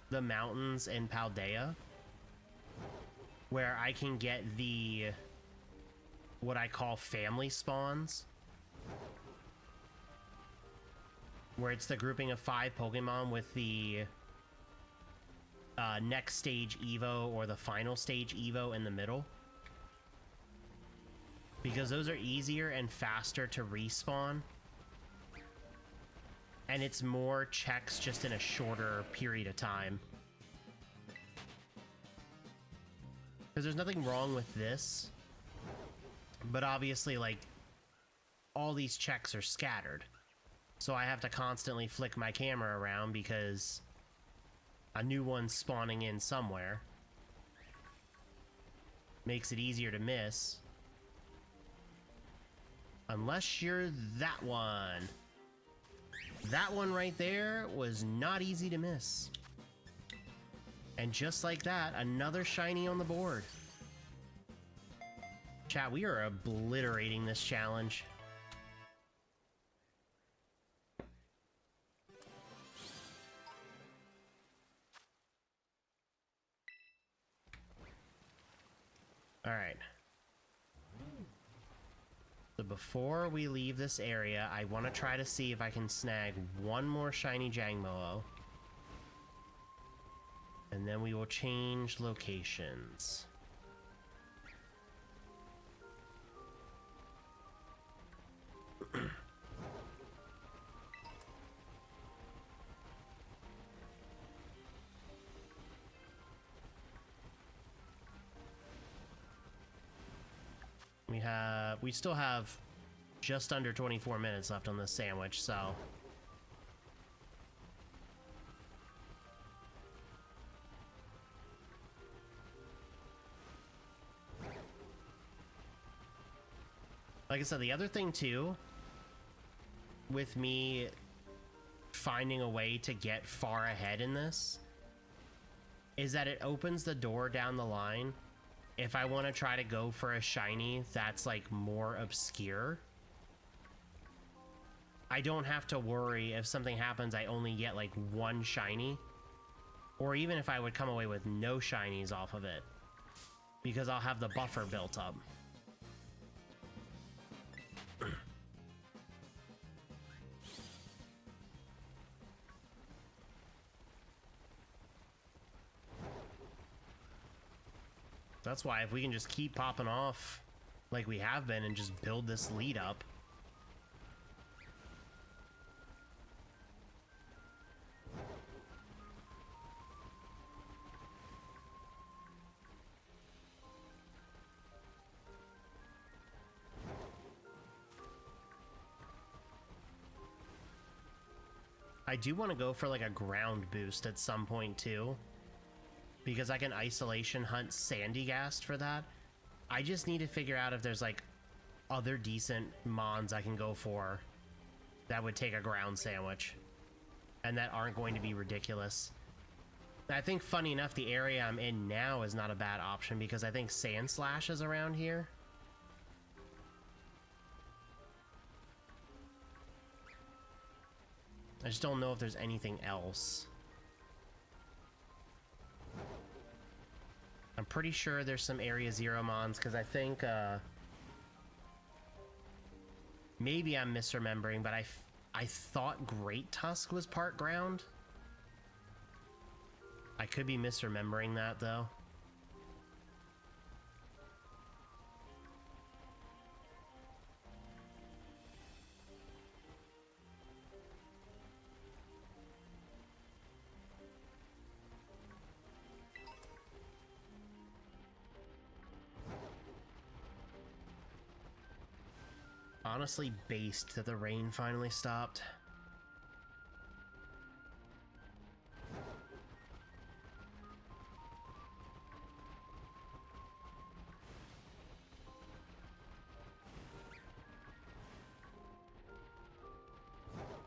the mountains in Paldea, where I can get the what I call family spawns, where it's the grouping of 5 Pokemon with the next stage Evo or the final stage Evo in the middle, because those are easier and faster to respawn, and it's more checks just in a shorter period of time. Because there's nothing wrong with this, but obviously, like, all these checks are scattered, so I have to constantly flick my camera around because a new one's spawning in somewhere. Makes it easier to miss. Unless you're that one. That one right there was not easy to miss. And just like that, another shiny on the board. Chat, we are obliterating this challenge. Alright. So before we leave this area, I want to try to see if I can snag one more shiny Jangmo-o. And then we will change locations. We still have just under 24 minutes left on this sandwich, so like I said, the other thing too, with me finding a way to get far ahead in this, is that it opens the door down the line if I want to try to go for a shiny that's like more obscure. I don't have to worry if something happens I only get like one shiny, or even if I would come away with no shinies off of it, because I'll have the buffer built up. That's why if we can just keep popping off like we have been and just build this lead up. I do want to go for like a ground boost at some point too, because I can isolation hunt Sandygast for that. I just need to figure out if there's like other decent mons I can go for that would take a ground sandwich and that aren't going to be ridiculous. I think, funny enough, the area I'm in now is not a bad option because I think Sandslash is around here. I just don't know if there's anything else. I'm pretty sure there's some Area Zero mons, because I think, maybe I'm misremembering, but I thought Great Tusk was part ground. I could be misremembering that, though. Honestly based that the rain finally stopped.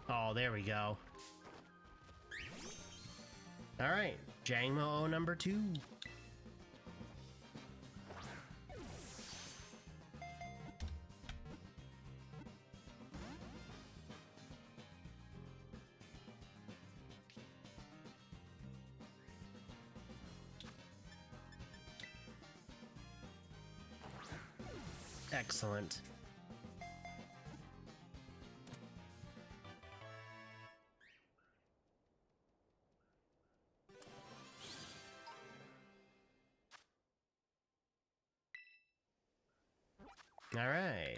Oh, there we go. Alright, Jangmo-o number 2. Excellent. All right.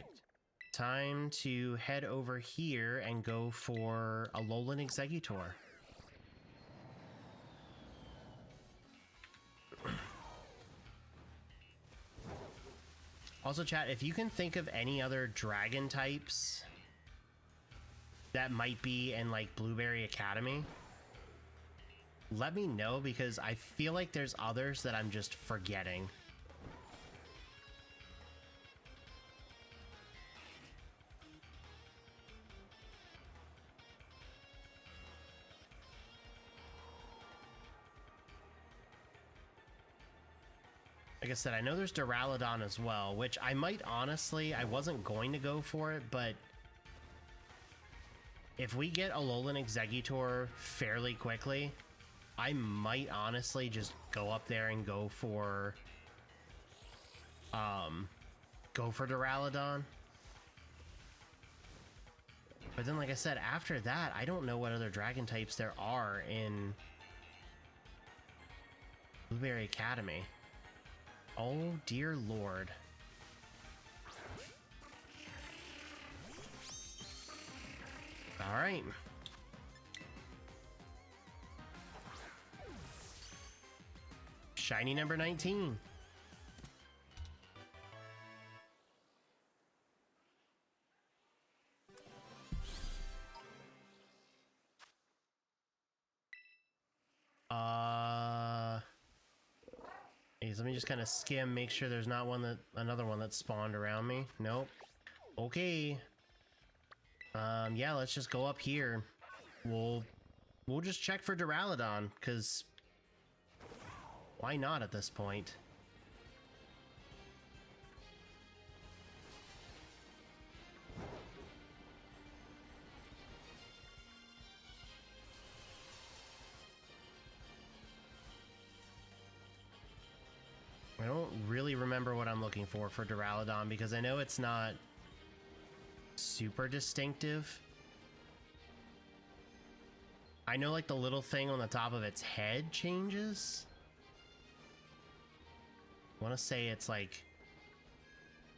Time to head over here and go for a Alolan Exeggutor. Also, chat, if you can think of any other dragon types that might be in, like, Blueberry Academy, let me know, because I feel like there's others that I'm just forgetting. Like I said, I know there's Duraludon as well, which I might honestly, I wasn't going to go for it, but if we get Alolan Exeggutor fairly quickly, I might honestly just go up there and go for Duraludon. But then, like I said, after that, I don't know what other dragon types there are in Blueberry Academy. Oh, dear Lord. All right. Shiny number 19. Let me just kind of skim, make sure there's not another one that spawned around me. Nope. Okay. Yeah, let's just go up here. We'll just check for Duraludon, because why not at this point? I don't really remember what I'm looking for Duraludon, because I know it's not super distinctive. I know, like, the little thing on the top of its head changes. I want to say it's like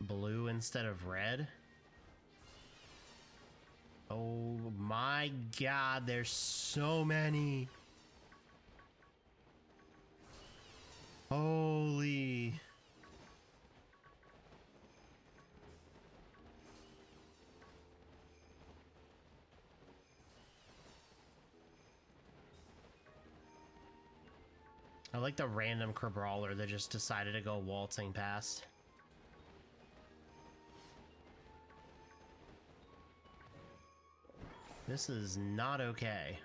blue instead of red. Oh my god, there's so many. Holy. I like the random Crabrawler that just decided to go waltzing past. This is not okay.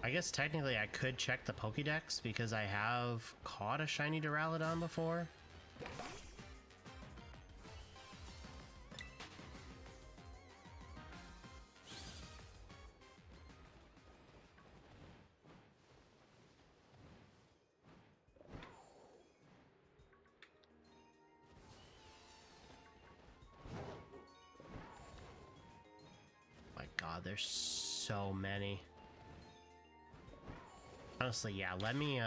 I guess technically I could check the Pokédex because I have caught a shiny Duraludon before. My god, there's so many. Honestly, yeah, let me,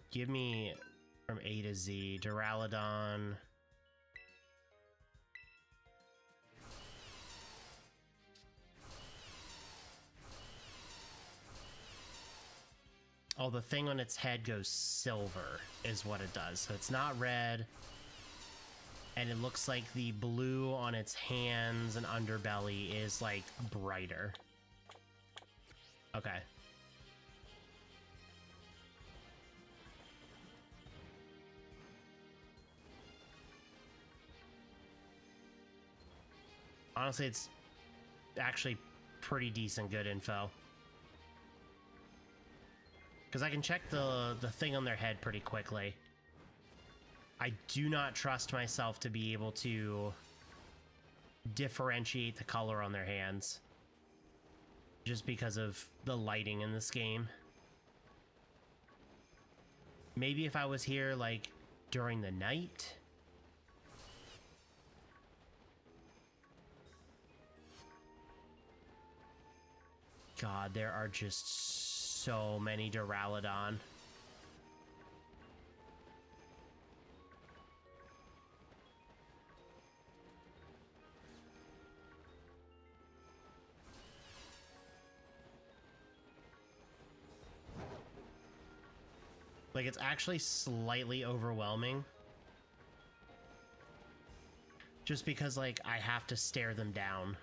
give me from A to Z, Duraludon. Oh, the thing on its head goes silver, is what it does. So it's not red. And it looks like the blue on its hands and underbelly is, like, brighter. Okay. Honestly, it's actually pretty decent good info. Because I can check the thing on their head pretty quickly. I do not trust myself to be able to differentiate the color on their hands. Just because of the lighting in this game. Maybe if I was here, like, during the night. God, there are just so many Duraludon. Like, it's actually slightly overwhelming. Just because, like, I have to stare them down.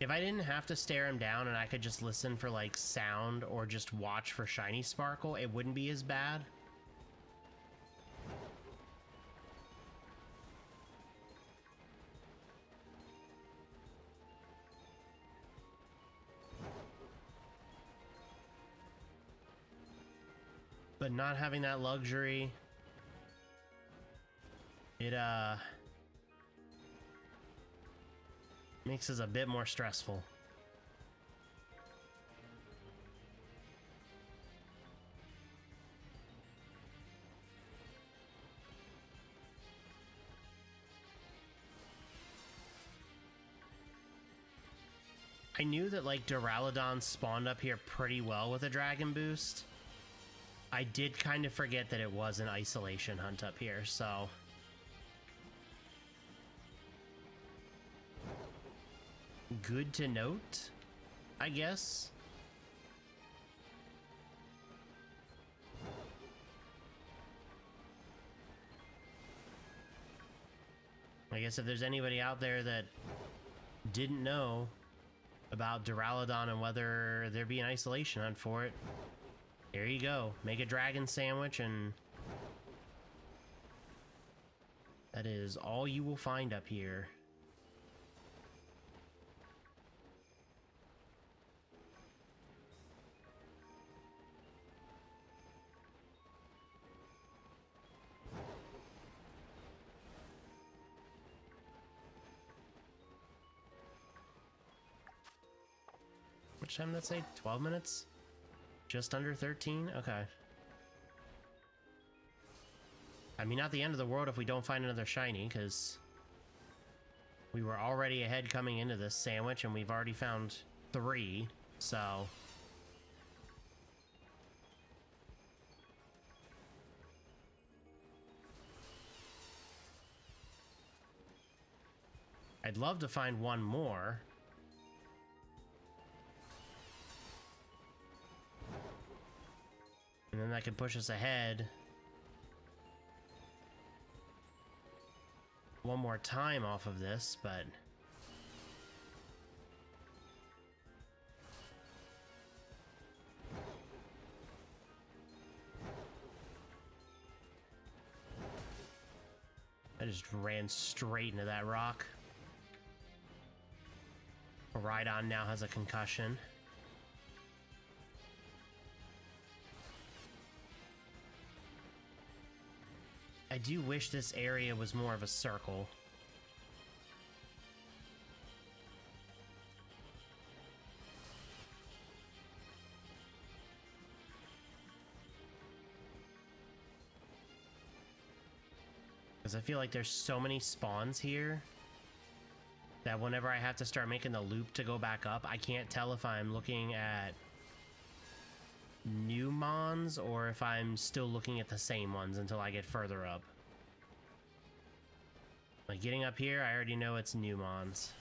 If I didn't have to stare them down and I could just listen for, like, sound or just watch for shiny sparkle, it wouldn't be as bad. But not having that luxury, it makes us a bit more stressful. I knew that, like, Duraludon spawned up here pretty well with a Dragon Boost. I did kind of forget that it was an isolation hunt up here, so... good to note, I guess. I guess if there's anybody out there that didn't know about Duraludon and whether there'd be an isolation hunt for it, here you go. Make a dragon sandwich and that is all you will find up here. Which time did that say? 12 minutes? Just under 13? Okay. I mean, not the end of the world if we don't find another shiny, because we were already ahead coming into this sandwich, and we've already found 3, so... I'd love to find one more. And then that could push us ahead one more time off of this, but... I just ran straight into that rock. Rhydon now has a concussion. I do wish this area was more of a circle. Because I feel like there's so many spawns here that whenever I have to start making the loop to go back up, I can't tell if I'm looking at new mons or if I'm still looking at the same ones until I get further up. Like getting up here, I already know it's new mons.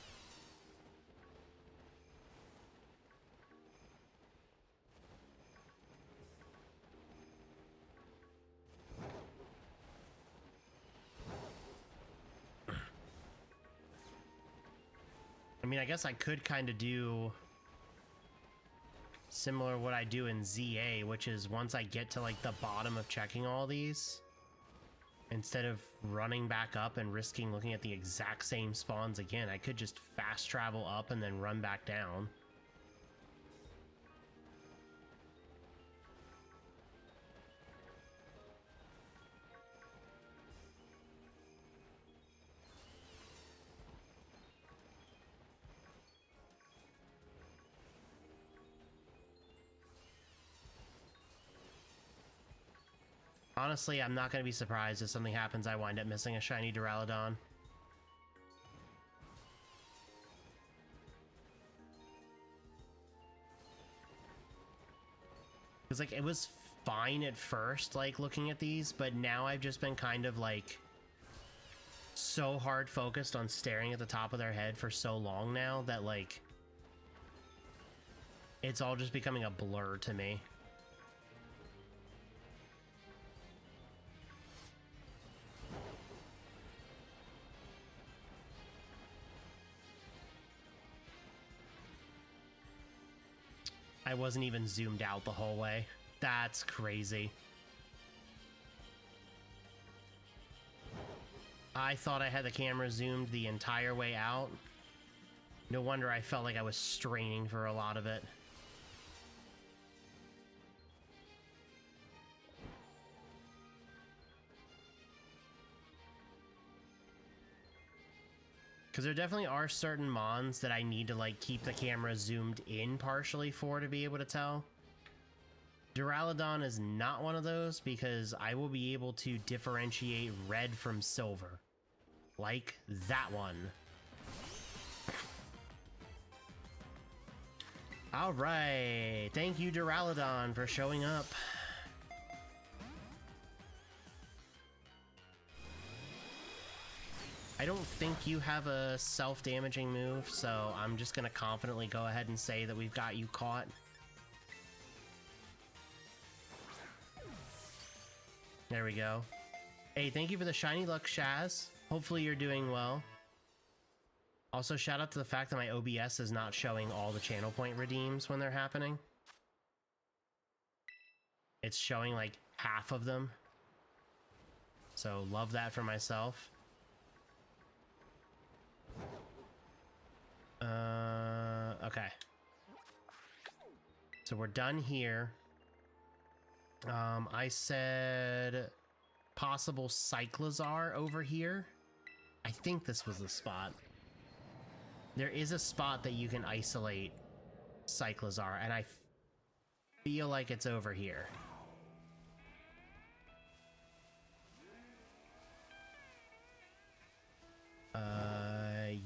I mean, I guess I could kind of do similar to what I do in ZA, which is once I get to like the bottom of checking all these, Instead of running back up and risking looking at the exact same spawns again, I could just fast travel up and then run back down. Honestly, I'm not going to be surprised if something happens I wind up missing a shiny Duraludon. Because, like, it was fine at first, like, looking at these, but now I've just been kind of, like, so hard focused on staring at the top of their head for so long now that, like, it's all just becoming a blur to me. I wasn't even zoomed out the whole way. That's crazy. I thought I had the camera zoomed the entire way out. No wonder I felt like I was straining for a lot of it. Because there definitely are certain mons that I need to, like, keep the camera zoomed in partially for to be able to tell. Duraludon is not one of those because I will be able to differentiate red from silver. Like that one. Alright, thank you Duraludon for showing up. I don't think you have a self-damaging move, so I'm just gonna confidently go ahead and say that we've got you caught. There we go. Hey, thank you for the shiny luck, Shaz. Hopefully you're doing well. Also, shout out to the fact that my OBS is not showing all the channel point redeems when they're happening. It's showing like half of them. So love that for myself. Okay. So we're done here. I said possible Cyclizar over here. I think this was the spot. There is a spot that you can isolate Cyclizar, and I feel like it's over here.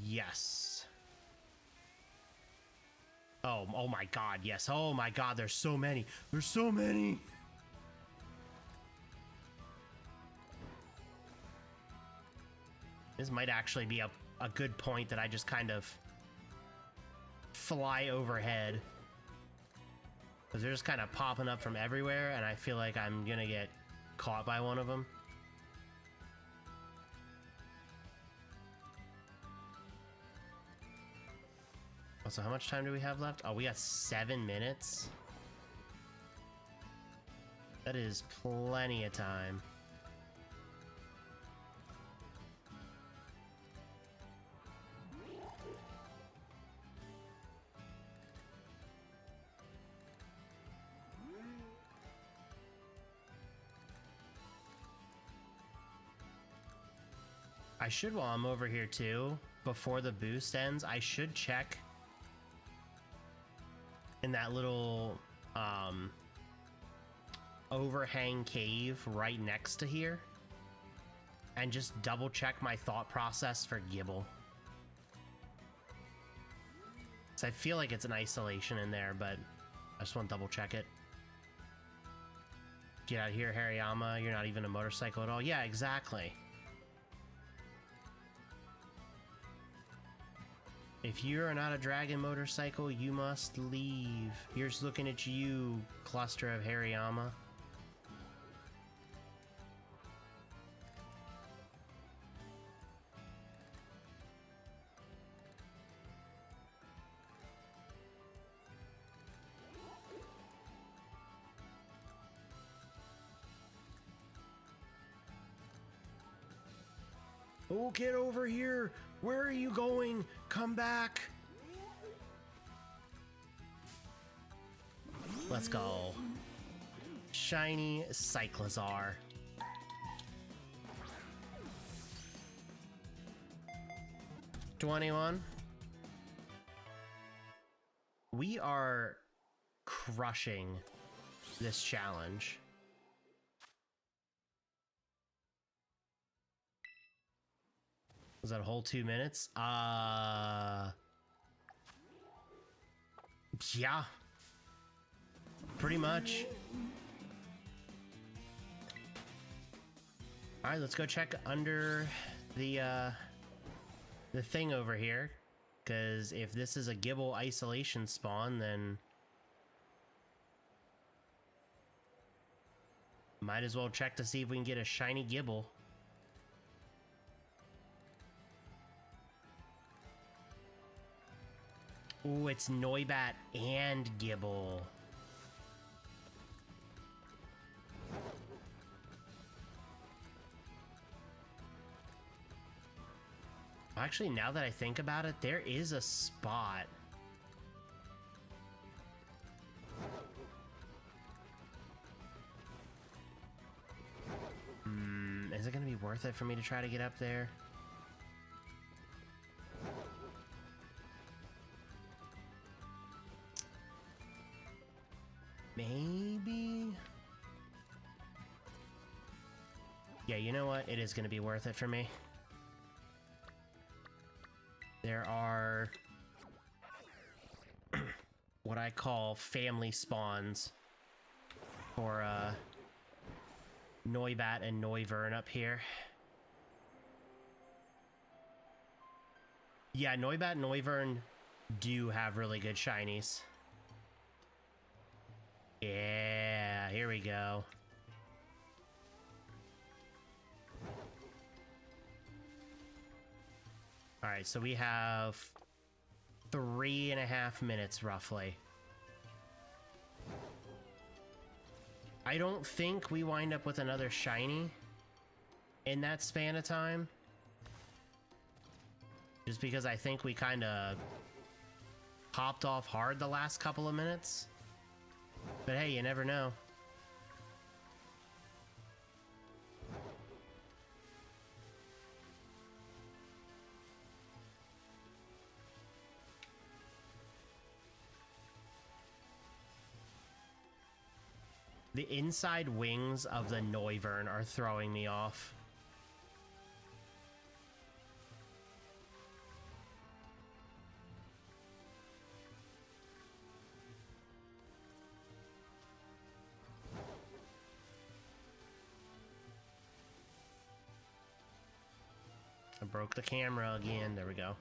Yes. Oh my god, yes. Oh my god, there's so many. There's so many. This might actually be a good point that I just kind of fly overhead. Because they're just kind of popping up from everywhere, and I feel like I'm gonna get caught by one of them. So how much time do we have left? Oh, we got 7 minutes. That is plenty of time. I should, while I'm over here too, before the boost ends, I should check in that little overhang cave right next to here and just double check my thought process for Gibble. So I feel like it's an isolation in there, but I just want to double check it. Get out of here, Hariyama. You're not even a motorcycle at all. Yeah, exactly. If you're not a dragon motorcycle, you must leave. Here's looking at you, cluster of Hariyama. Oh, get over here! Where are you going? Come back! Let's go. Shiny Cyclizar. $21. We are crushing this challenge. Was that a whole 2 minutes? Yeah. Pretty much. Alright, let's go check under the thing over here. Because if this is a Gibble isolation spawn, then might as well check to see if we can get a shiny Gibble. Ooh, it's Noibat and Gibble. Actually, now that I think about it, there is a spot. Is it gonna be worth it for me to try to get up there? Maybe? Yeah, you know what? It is gonna be worth it for me. There are what I call family spawns for Noibat and Noivern up here. Yeah, Noibat and Noivern do have really good shinies. Yeah, here we go. Alright, so we have 3.5 minutes roughly. I don't think we wind up with another shiny in that span of time. Just because I think we kind of popped off hard the last couple of minutes. But hey, you never know. The inside wings of the Noivern are throwing me off. I broke the camera again. There we go.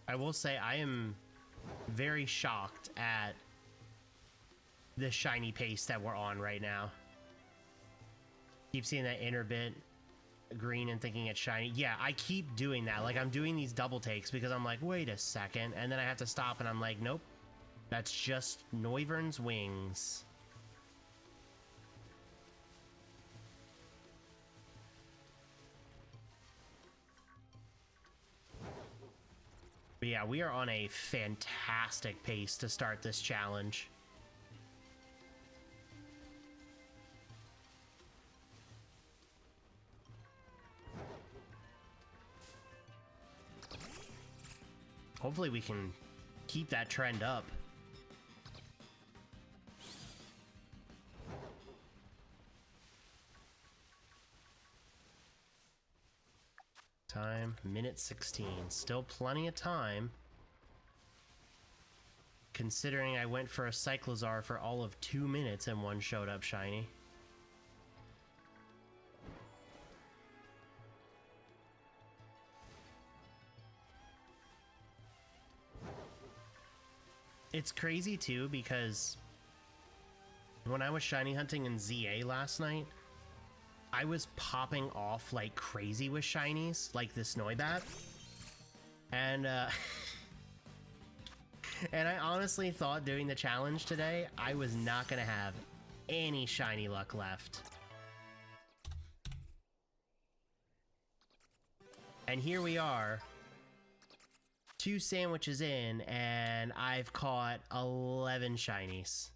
I will say I am very shocked at the shiny pace that we're on right now. Keep seeing that inner bit green and thinking it's shiny. Yeah, I keep doing that. Like, I'm doing these double takes because I'm like, wait a second. And then I have to stop and I'm like, nope. That's just Noivern's wings. But yeah, we are on a fantastic pace to start this challenge. Hopefully we can keep that trend up. Time, minute 16. Still plenty of time. Considering I went for a Cyclizar for all of 2 minutes and one showed up shiny. It's crazy too because When I was shiny hunting in ZA last night, I was popping off like crazy with shinies, like this Noibat. And, and I honestly thought doing the challenge today, I was not gonna have any shiny luck left. And here we are, 2 sandwiches in, and I've caught 11 shinies.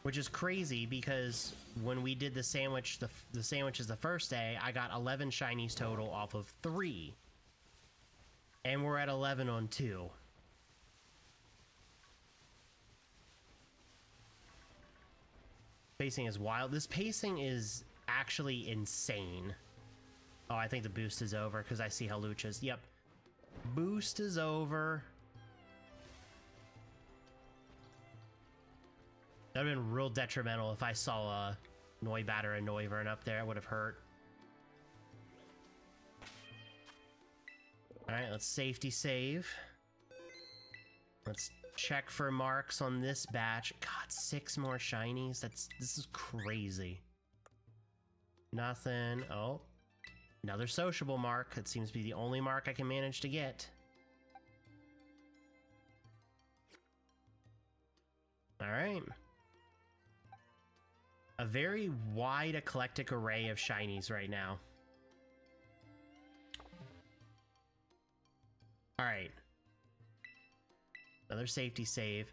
Which is crazy because when we did the sandwiches the first day, I got 11 shinies total off of 3. And we're at 11 on 2. Pacing is wild. This pacing is actually insane. Oh, I think the boost is over because I see Haluchas. Yep. Boost is over. That would have been real detrimental if I saw a Noibat or a Noivern up there. It would have hurt. Alright, let's safety save. Let's check for marks on this batch. God, 6 more shinies. This is crazy. Nothing. Oh. Another sociable mark. That seems to be the only mark I can manage to get. Alright. A very wide, eclectic array of shinies right now. Alright. Another safety save.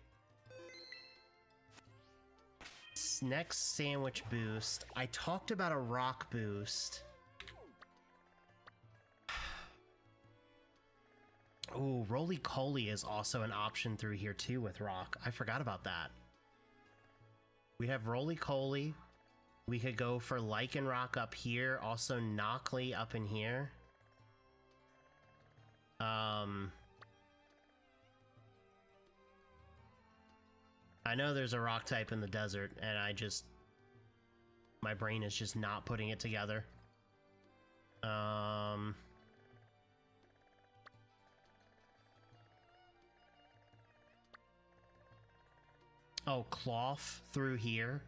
Next sandwich boost. I talked about a rock boost. Ooh, roly-coly is also an option through here too with rock. I forgot about that. We have roly-coly. We could go for lichen rock up here. Also Knockley up in here. I know there's a rock type in the desert, and my brain is just not putting it together. Oh, cloth through here.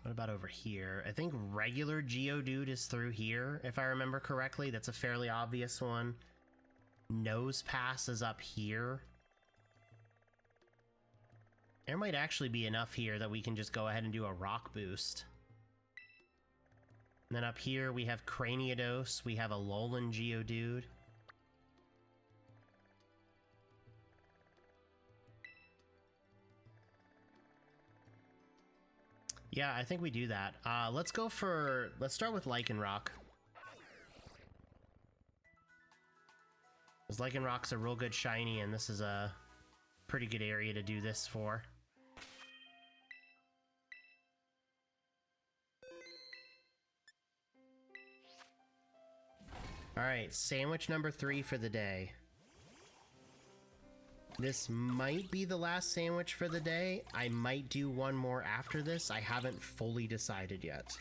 What about over here? I think regular Geodude is through here, if I remember correctly. That's a fairly obvious one. Nose Pass is up here. There might actually be enough here that we can just go ahead and do a rock boost. And then up here we have Craniados, we have a Alolan Geodude. Yeah, I think we do that. Let's start with Lycanroc. Because Lycanroc's a real good shiny, and this is a pretty good area to do this for. Alright, sandwich number 3 for the day. This might be the last sandwich for the day. I might do one more after this. I haven't fully decided yet.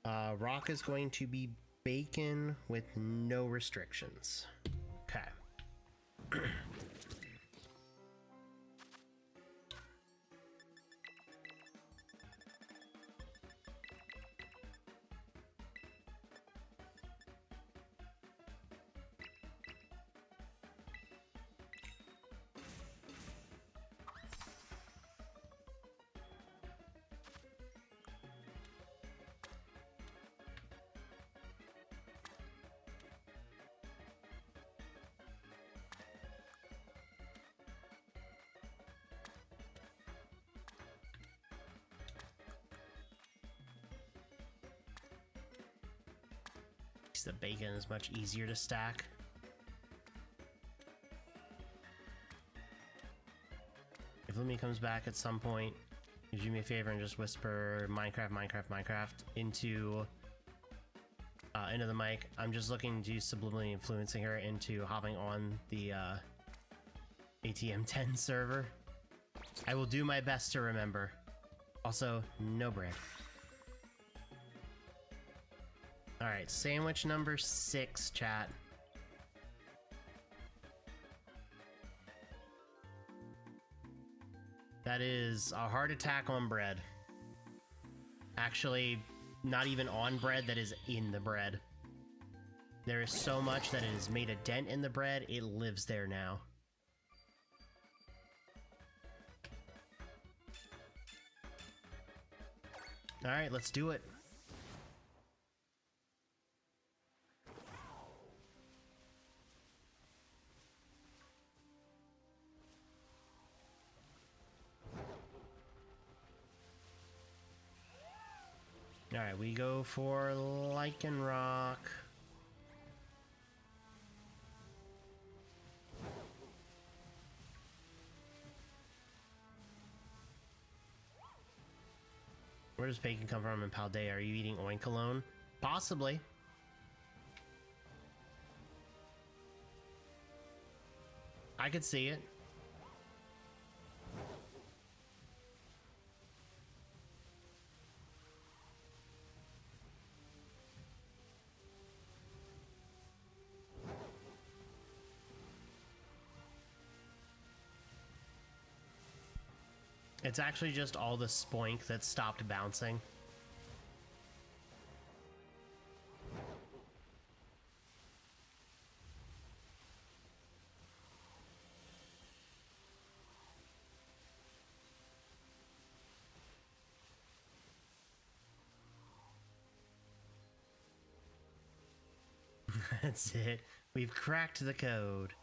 Rock is going to be bacon with no restrictions. Okay. The bacon is much easier to stack. If Lumi comes back at some point, you do me a favor and just whisper Minecraft, Minecraft, Minecraft into the mic. I'm just looking to subliminally influencing her into hopping on the ATM 10 server. I will do my best to remember. Also, no bread. Alright, sandwich number 6, chat. That is a heart attack on bread. Actually, not even on bread, that is in the bread. There is so much that it has made a dent in the bread, it lives there now. Alright, let's do it. Alright, we go for Lichen Rock. Where does bacon come from in Paldea? Are you eating oink alone? Possibly. I could see it. It's actually just all the spoink that stopped bouncing. That's it. We've cracked the code.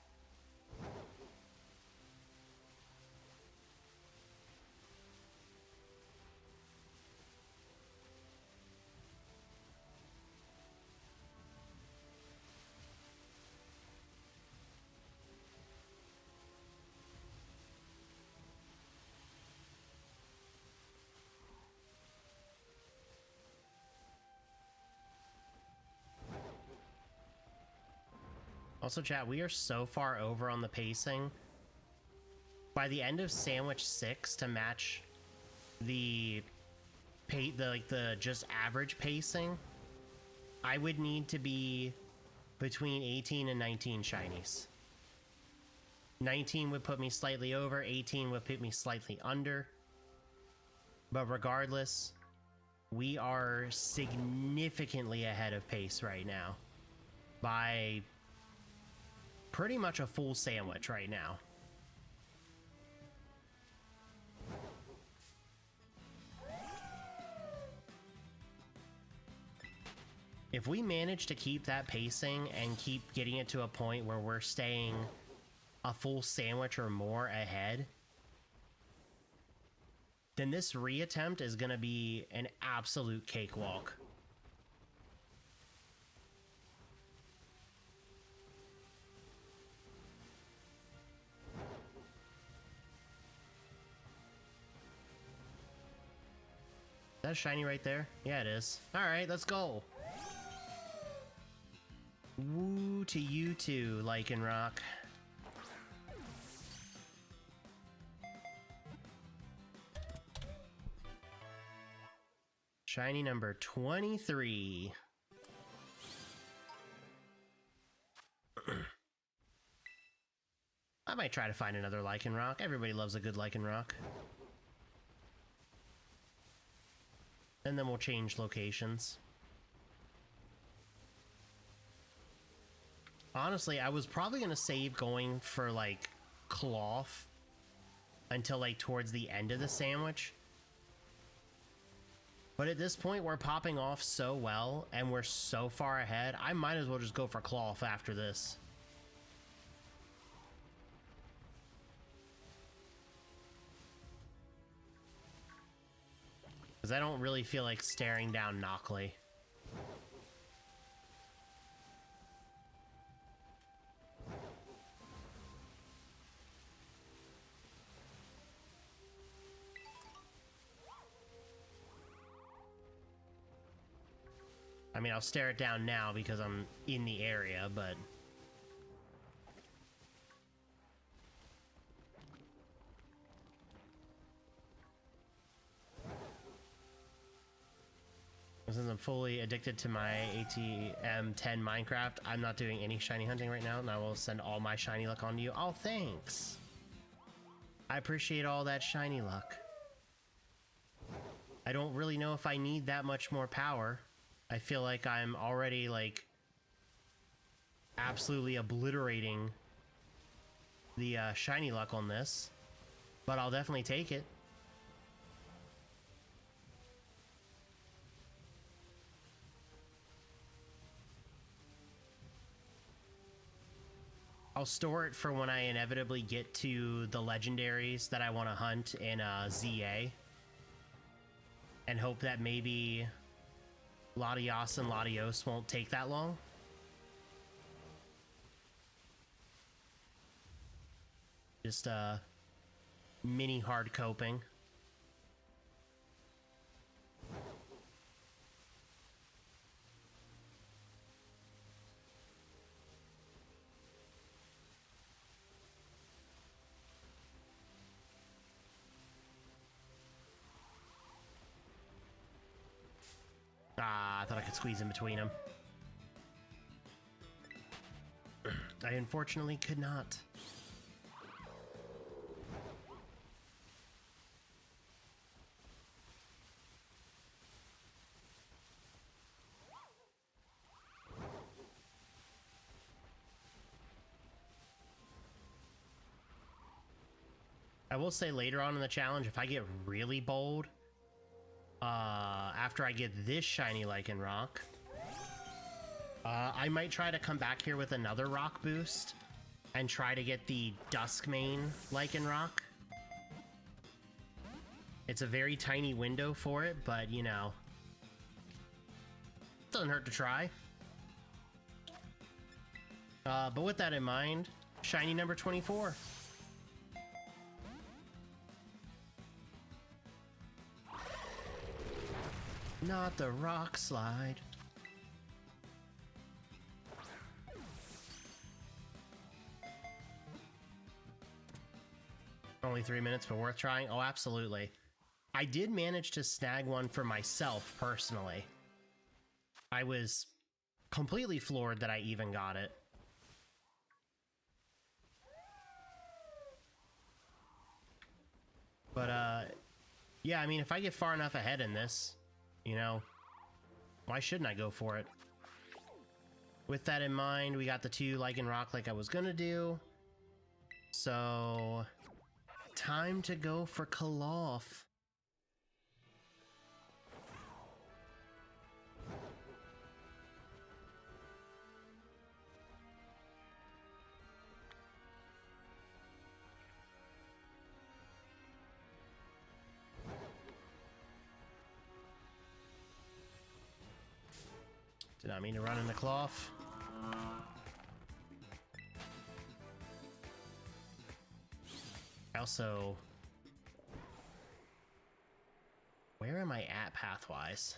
Also, chat, we are so far over on the pacing. By the end of Sandwich 6, to match the just average pacing, I would need to be between 18 and 19 shinies. 19 would put me slightly over, 18 would put me slightly under. But regardless, we are significantly ahead of pace right now. By pretty much a full sandwich right now. If we manage to keep that pacing and keep getting it to a point where we're staying a full sandwich or more ahead, then this reattempt is going to be an absolute cakewalk. Is that shiny right there? Yeah, it is. Alright, let's go. Woo to you too, Lichen Rock. Shiny number 23. I might try to find another Lichen Rock. Everybody loves a good Lichen Rock. And then we'll change locations. Honestly, I was probably going to save going for, like, Cloth until, like, towards the end of the sandwich. But at this point, we're popping off so well, and we're so far ahead, I might as well just go for Cloth after this. Because I don't really feel like staring down Knockley. I mean, I'll stare it down now because I'm in the area, but... Since I'm fully addicted to my ATM 10 Minecraft, I'm not doing any shiny hunting right now, and I will send all my shiny luck onto you. Oh, thanks. I appreciate all that shiny luck. I don't really know if I need that much more power. I feel like I'm already, like, absolutely obliterating the shiny luck on this, but I'll definitely take it. I'll store it for when I inevitably get to the legendaries that I want to hunt in ZA, and hope that maybe Latios and Latios won't take that long. Just mini hard coping. Ah, I thought I could squeeze in between them. I unfortunately could not. I will say later on in the challenge, if I get really bold, after I get this shiny Lichen Rock, I might try to come back here with another rock boost and try to get the Duskmane Lichen Rock. It's a very tiny window for it, but you know, doesn't hurt to try. But with that in mind, shiny number 24. Not the rock slide. Only 3 minutes, but worth trying? Oh, absolutely. I did manage to snag one for myself, personally. I was completely floored that I even got it. But, yeah, I mean, if I get far enough ahead in this, you know, why shouldn't I go for it? With that in mind, we got the 2 Lichen Rock like I was gonna do. So, time to go for Koloff. Did not mean to run into Cloth. Also, where am I at pathwise?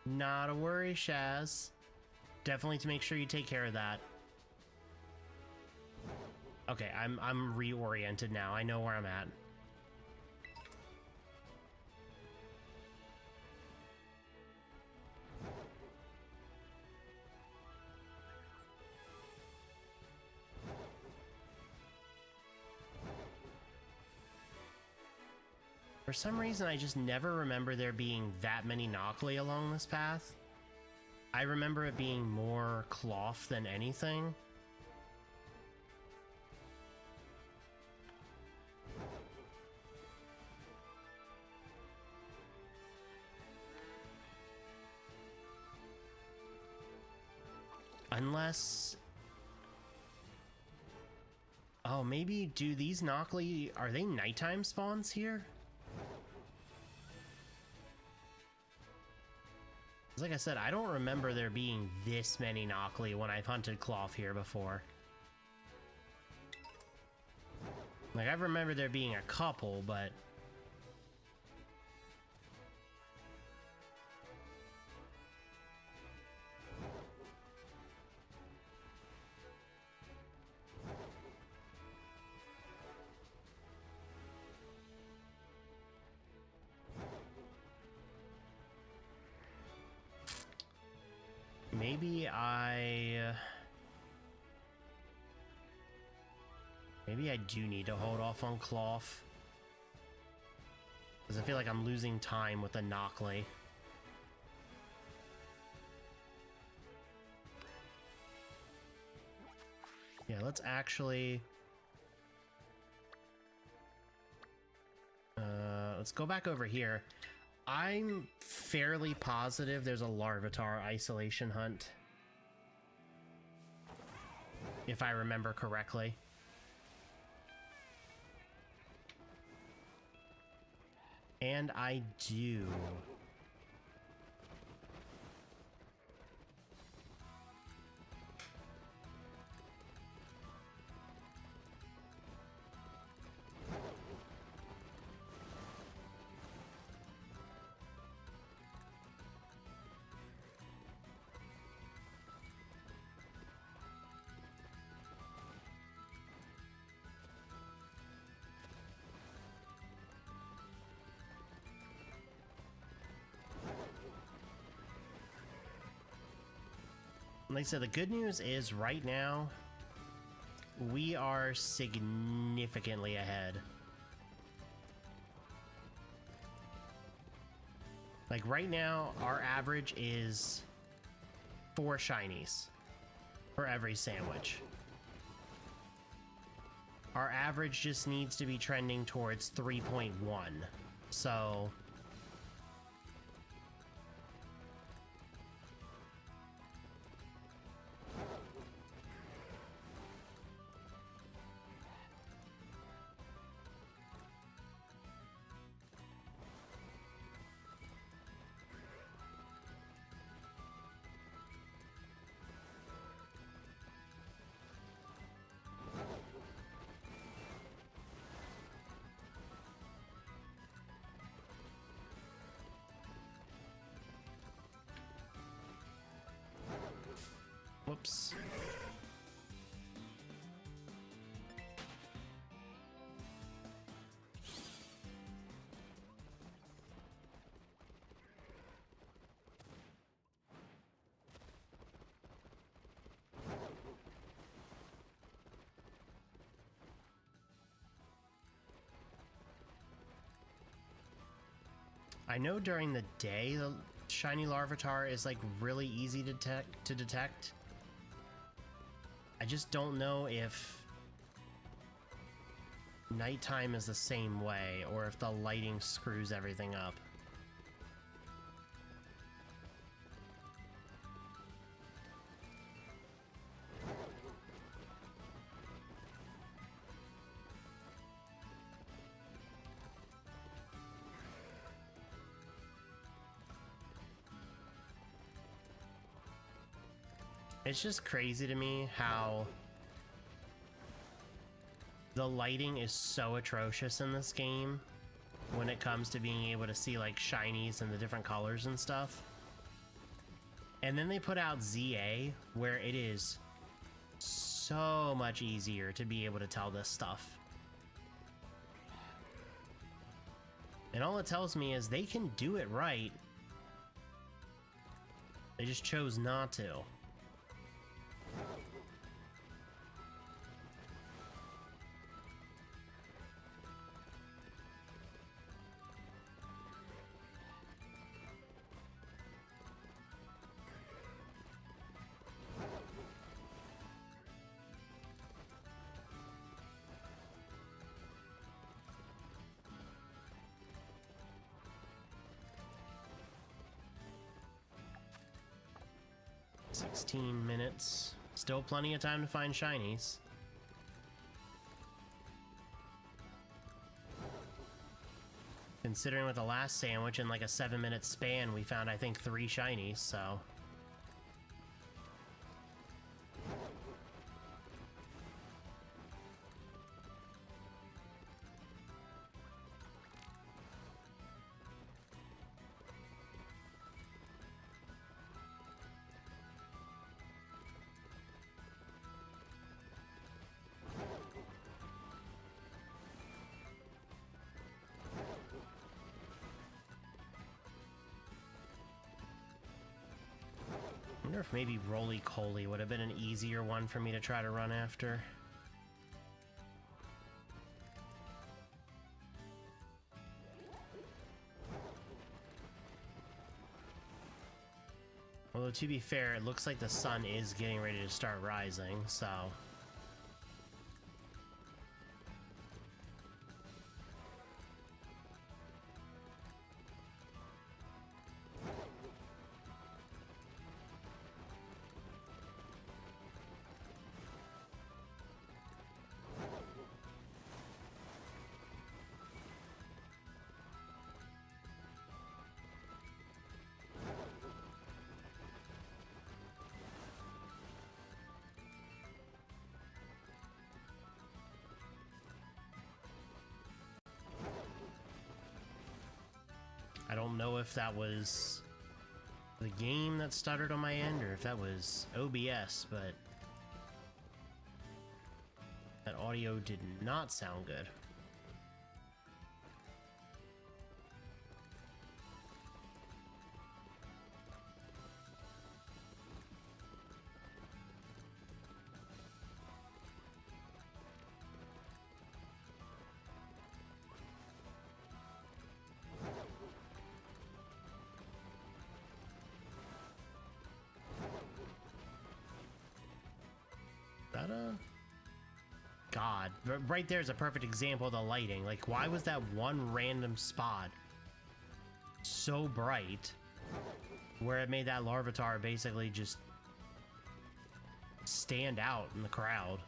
Not a worry, Shaz. Definitely to make sure you take care of that. Okay, I'm reoriented now. I know where I'm at. For some reason, I just never remember there being that many Knockley along this path. I remember it being more cloth than anything. Unless... oh, maybe do these Knockley... are they nighttime spawns here? Like I said, I don't remember there being this many Knockley when I've hunted Cloth here before. Like, I remember there being a couple, but... Maybe I do need to hold off on Cloth. Because I feel like I'm losing time with the Knockley. Yeah, let's actually... let's go back over here. I'm fairly positive there's a Larvitar isolation hunt. If I remember correctly. And I do. Like I said, the good news is right now, we are significantly ahead. Like right now, our average is 4 shinies for every sandwich. Our average just needs to be trending towards 3.1. So... Whoops. I know during the day the shiny Larvitar is like really easy to detect. I just don't know if nighttime is the same way or if the lighting screws everything up. It's just crazy to me how the lighting is so atrocious in this game when it comes to being able to see like shinies and the different colors and stuff. And then they put out ZA where it is so much easier to be able to tell this stuff. And all it tells me is they can do it right. They just chose not to. $16 minutes. Still plenty of time to find shinies. Considering with the last sandwich in like a 7-minute span, we found I think 3 shinies, so... wonder if maybe Roly-Coly would have been an easier one for me to try to run after. Although, to be fair, it looks like the sun is getting ready to start rising, so... I don't know if that was the game that stuttered on my end or if that was OBS, but that audio did not sound good. God, right there's a perfect example of the lighting. Like, why was that one random spot so bright where it made that Larvitar basically just stand out in the crowd?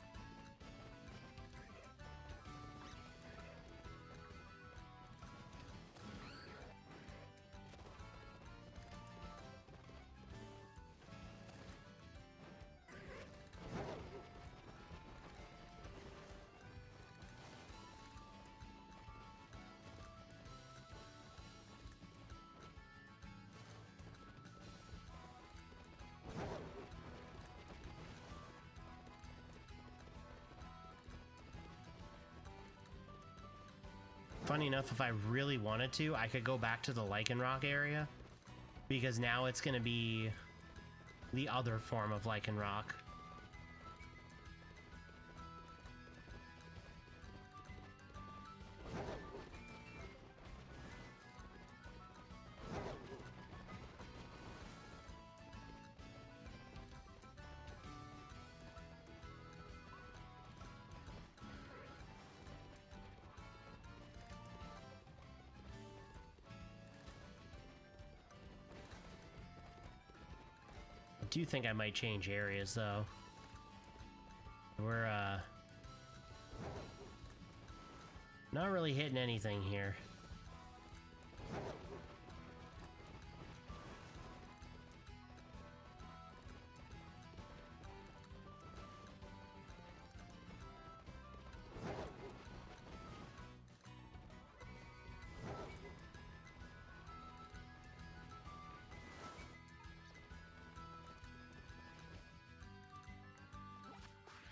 Funny enough, if I really wanted to, I could go back to the Lycanroc area, because now it's going to be the other form of Lycanroc. I do think I might change areas, though. We're, not really hitting anything here.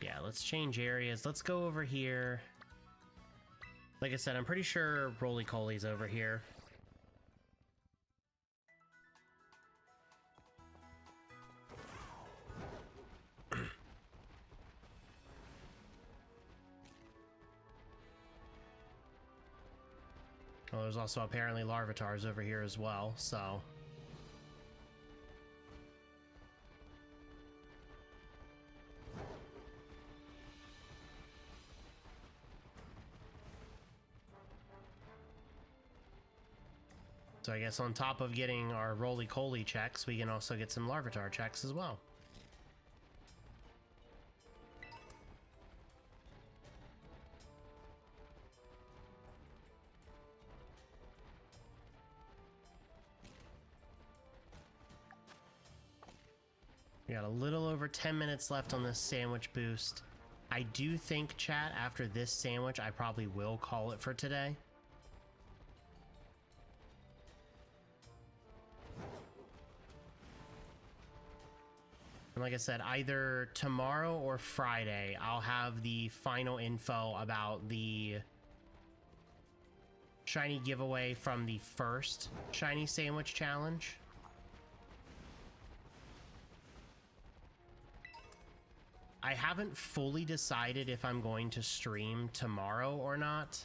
Yeah, let's change areas. Let's go over here. Like I said, I'm pretty sure Roly-Coly's over here. Well, there's also apparently Larvitars over here as well, so... So I guess on top of getting our Roly-Coly checks, we can also get some Larvitar checks as well. We got a little over 10 minutes left on this sandwich boost. I do think, chat, after this sandwich, I probably will call it for today. And like I said, either tomorrow or Friday, I'll have the final info about the shiny giveaway from the first shiny sandwich challenge. I haven't fully decided if I'm going to stream tomorrow or not.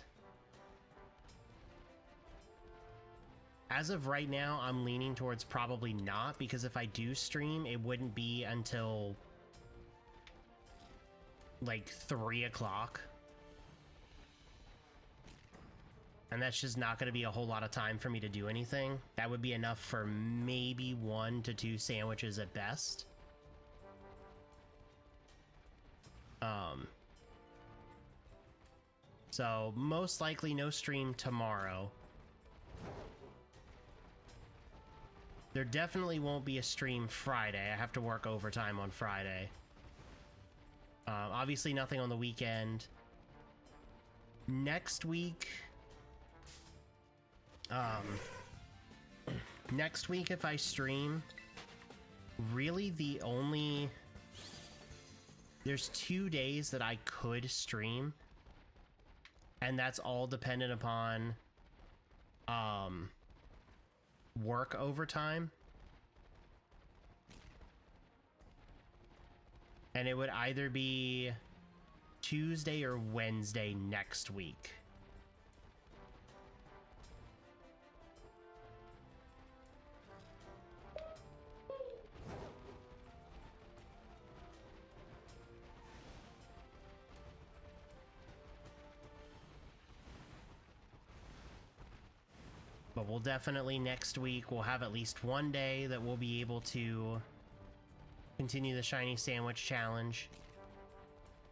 As of right now, I'm leaning towards probably not, because if I do stream, it wouldn't be until like 3 o'clock. And that's just not going to be a whole lot of time for me to do anything. That would be enough for maybe 1 to 2 sandwiches at best. So most likely no stream tomorrow. There definitely won't be a stream Friday. I have to work overtime on Friday. Obviously nothing on the weekend. Next week... next week if I stream, really the only... There's 2 days that I could stream, and that's all dependent upon work overtime. And it would either be Tuesday or Wednesday next week. But we'll definitely next week, we'll have at least 1 day that we'll be able to continue the Shiny Sandwich Challenge.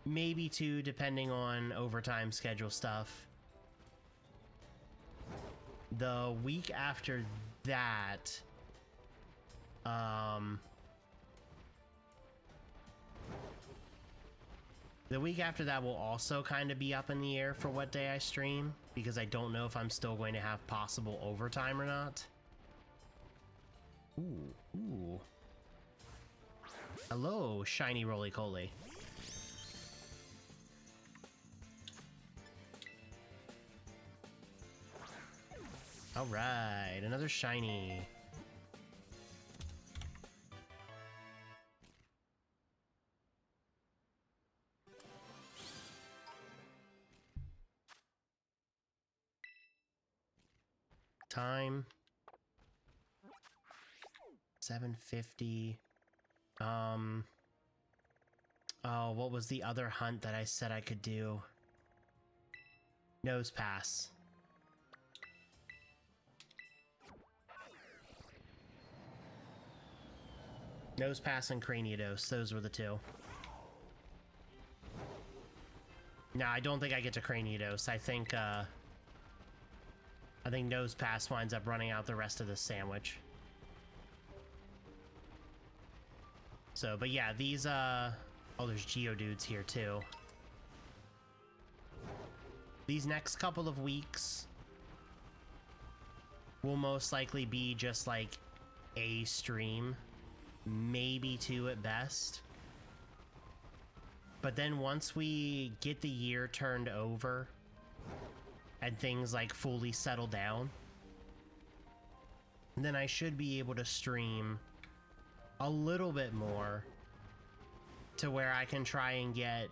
Maybe 2, depending on overtime schedule stuff. The week after that, the week after that will also kind of be up in the air for what day I stream, because I don't know if I'm still going to have possible overtime or not. Ooh. Hello, shiny roly-coly. Alright, another shiny. Time 7:50. Oh, what was the other hunt that I said I could do? Nose pass. Nose pass and Craniados, those were the 2. No, I don't think I get to Craniados. I think Nose Pass winds up running out the rest of the sandwich. So, but yeah, these, oh, there's Geodudes here too. These next couple of weeks will most likely be just like a stream, maybe 2 at best. But then once we get the year turned over and things like fully settle down, then I should be able to stream a little bit more to where I can try and get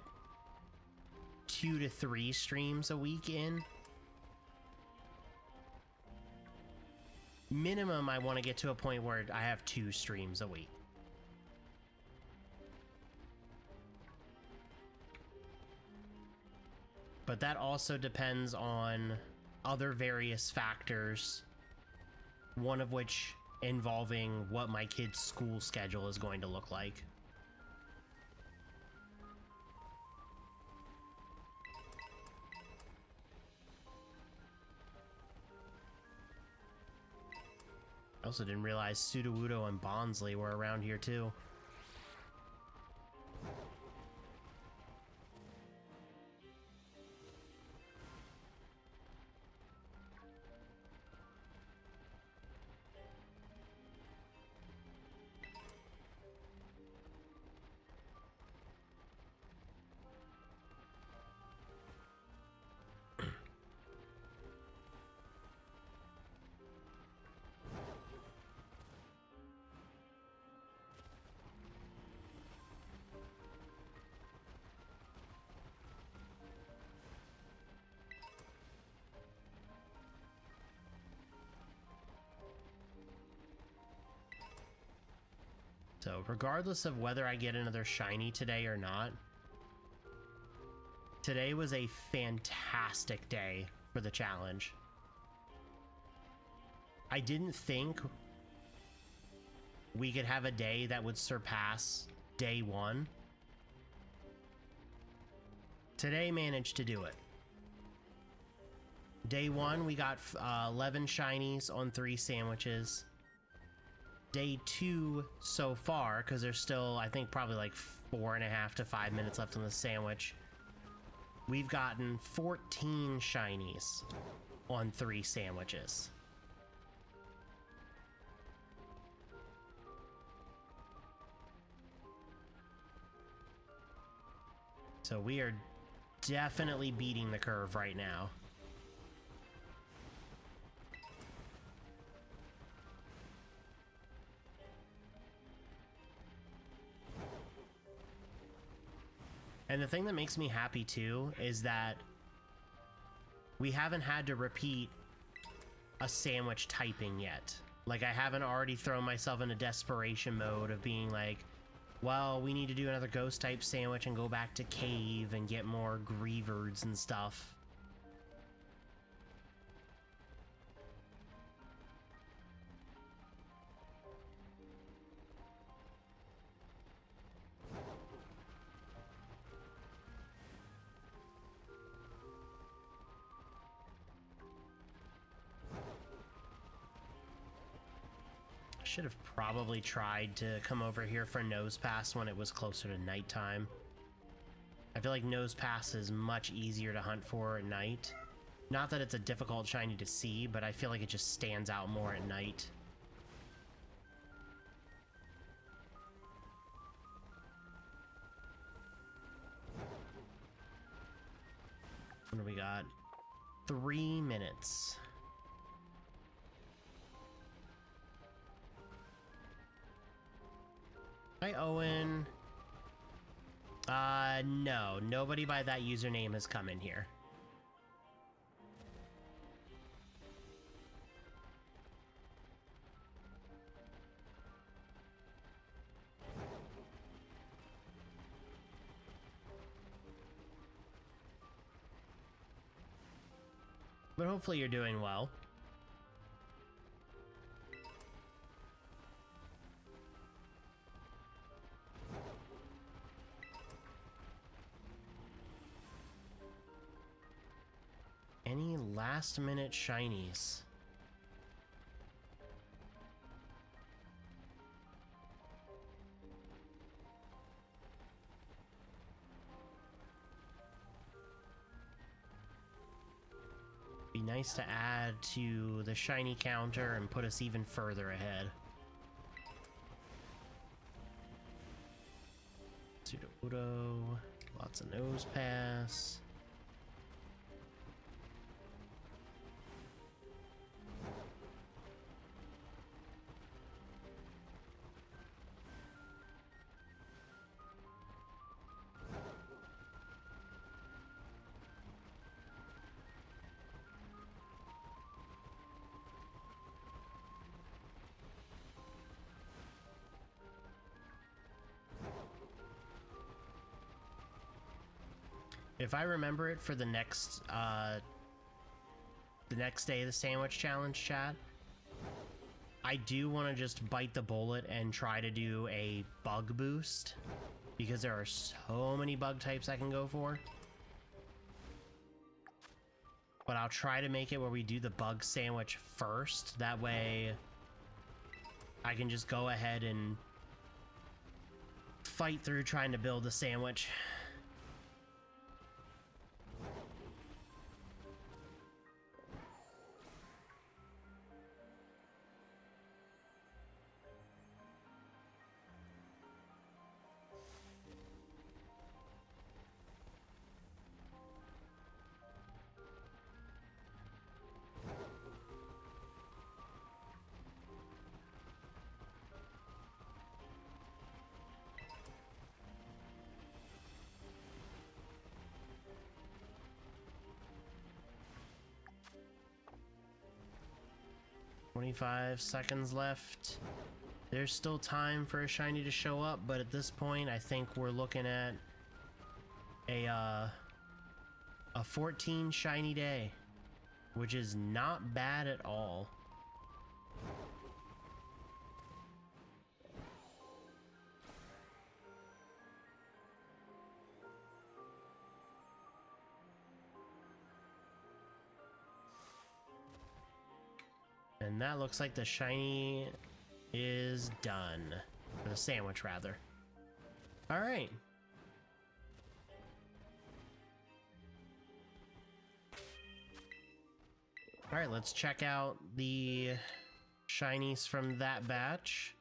2 to 3 streams a week in. Minimum, I want to get to a point where I have 2 streams a week. But that also depends on other various factors, one of which involving what my kid's school schedule is going to look like. I also didn't realize Sudowoodo and Bonsly were around here too. So regardless of whether I get another shiny today or not, today was a fantastic day for the challenge. I didn't think we could have a day that would surpass day one. Today managed to do it. Day one, we got 11 shinies on 3 sandwiches. Day 2 so far, because there's still, I think, probably like 4.5 to 5 minutes left on the sandwich, we've gotten 14 shinies on 3 sandwiches. So we are definitely beating the curve right now. And the thing that makes me happy too is that we haven't had to repeat a sandwich typing yet. Like, I haven't already thrown myself into desperation mode of being like, well, we need to do another ghost type sandwich and go back to cave and get more Greavards and stuff. Should have probably tried to come over here for Nose Pass when it was closer to nighttime. I feel like Nose Pass is much easier to hunt for at night. Not that it's a difficult shiny to see, but I feel like it just stands out more at night. What do we got? 3 minutes. Hi, Owen. No. Nobody by that username has come in here. But hopefully you're doing well. Any last minute shinies? Be nice to add to the shiny counter and put us even further ahead. Sudowoodo, lots of Nose Pass. If I remember it for the next day of the sandwich challenge, chat, I do want to just bite the bullet and try to do a bug boost, because there are so many bug types I can go for. But I'll try to make it where we do the bug sandwich first. That way I can just go ahead and fight through trying to build a sandwich. $25 seconds left. There's still time for a shiny to show up, but at this point, I think we're looking at a 14 shiny day, which is not bad at all. And that looks like the shiny is done. Or the sandwich, rather. Alright. Alright, let's check out the shinies from that batch.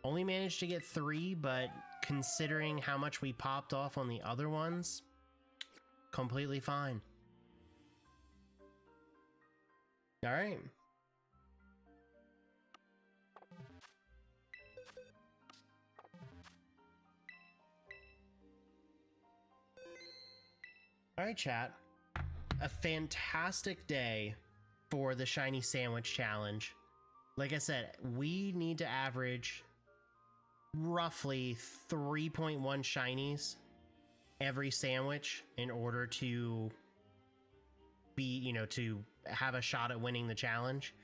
Only managed to get 3, but considering how much we popped off on the other ones, completely fine. Alright. Alright, chat. A fantastic day for the Shiny Sandwich Challenge. Like I said, we need to average roughly 3.1 shinies every sandwich in order to be, you know, to have a shot at winning the challenge.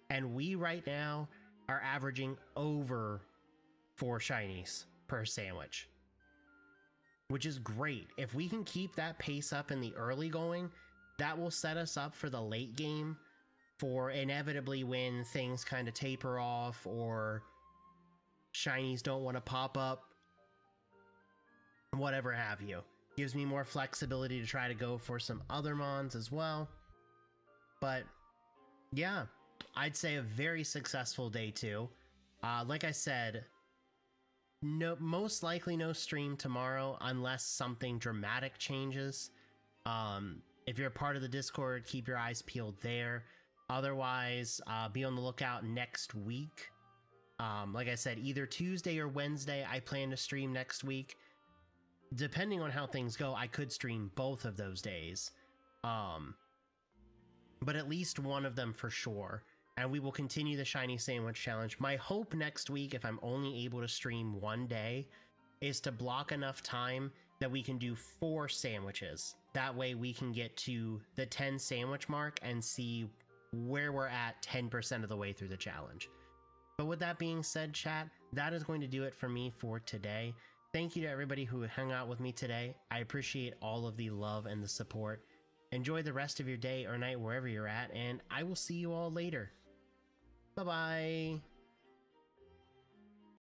And we right now are averaging over 4 shinies per sandwich, which is great. If we can keep that pace up in the early going, that will set us up for the late game for inevitably when things kind of taper off or shinies don't want to pop up, whatever have you. Gives me more flexibility to try to go for some other mons as well. But yeah, I'd say a very successful day too. Like I said, no, most likely no stream tomorrow unless something dramatic changes. If you're a part of the Discord, keep your eyes peeled there. Otherwise, be on the lookout next week. Like I said, either Tuesday or Wednesday, I plan to stream next week. Depending on how things go, I could stream both of those days. But at least one of them for sure. And we will continue the Shiny Sandwich Challenge. My hope next week, if I'm only able to stream one day, is to block enough time that we can do 4 sandwiches. That way we can get to the 10 sandwich mark and see where we're at 10% of the way through the challenge. But with that being said, chat, that is going to do it for me for today. Thank you to everybody who hung out with me today. I appreciate all of the love and the support. Enjoy the rest of your day or night wherever you're at, and I will see you all later. Bye-bye.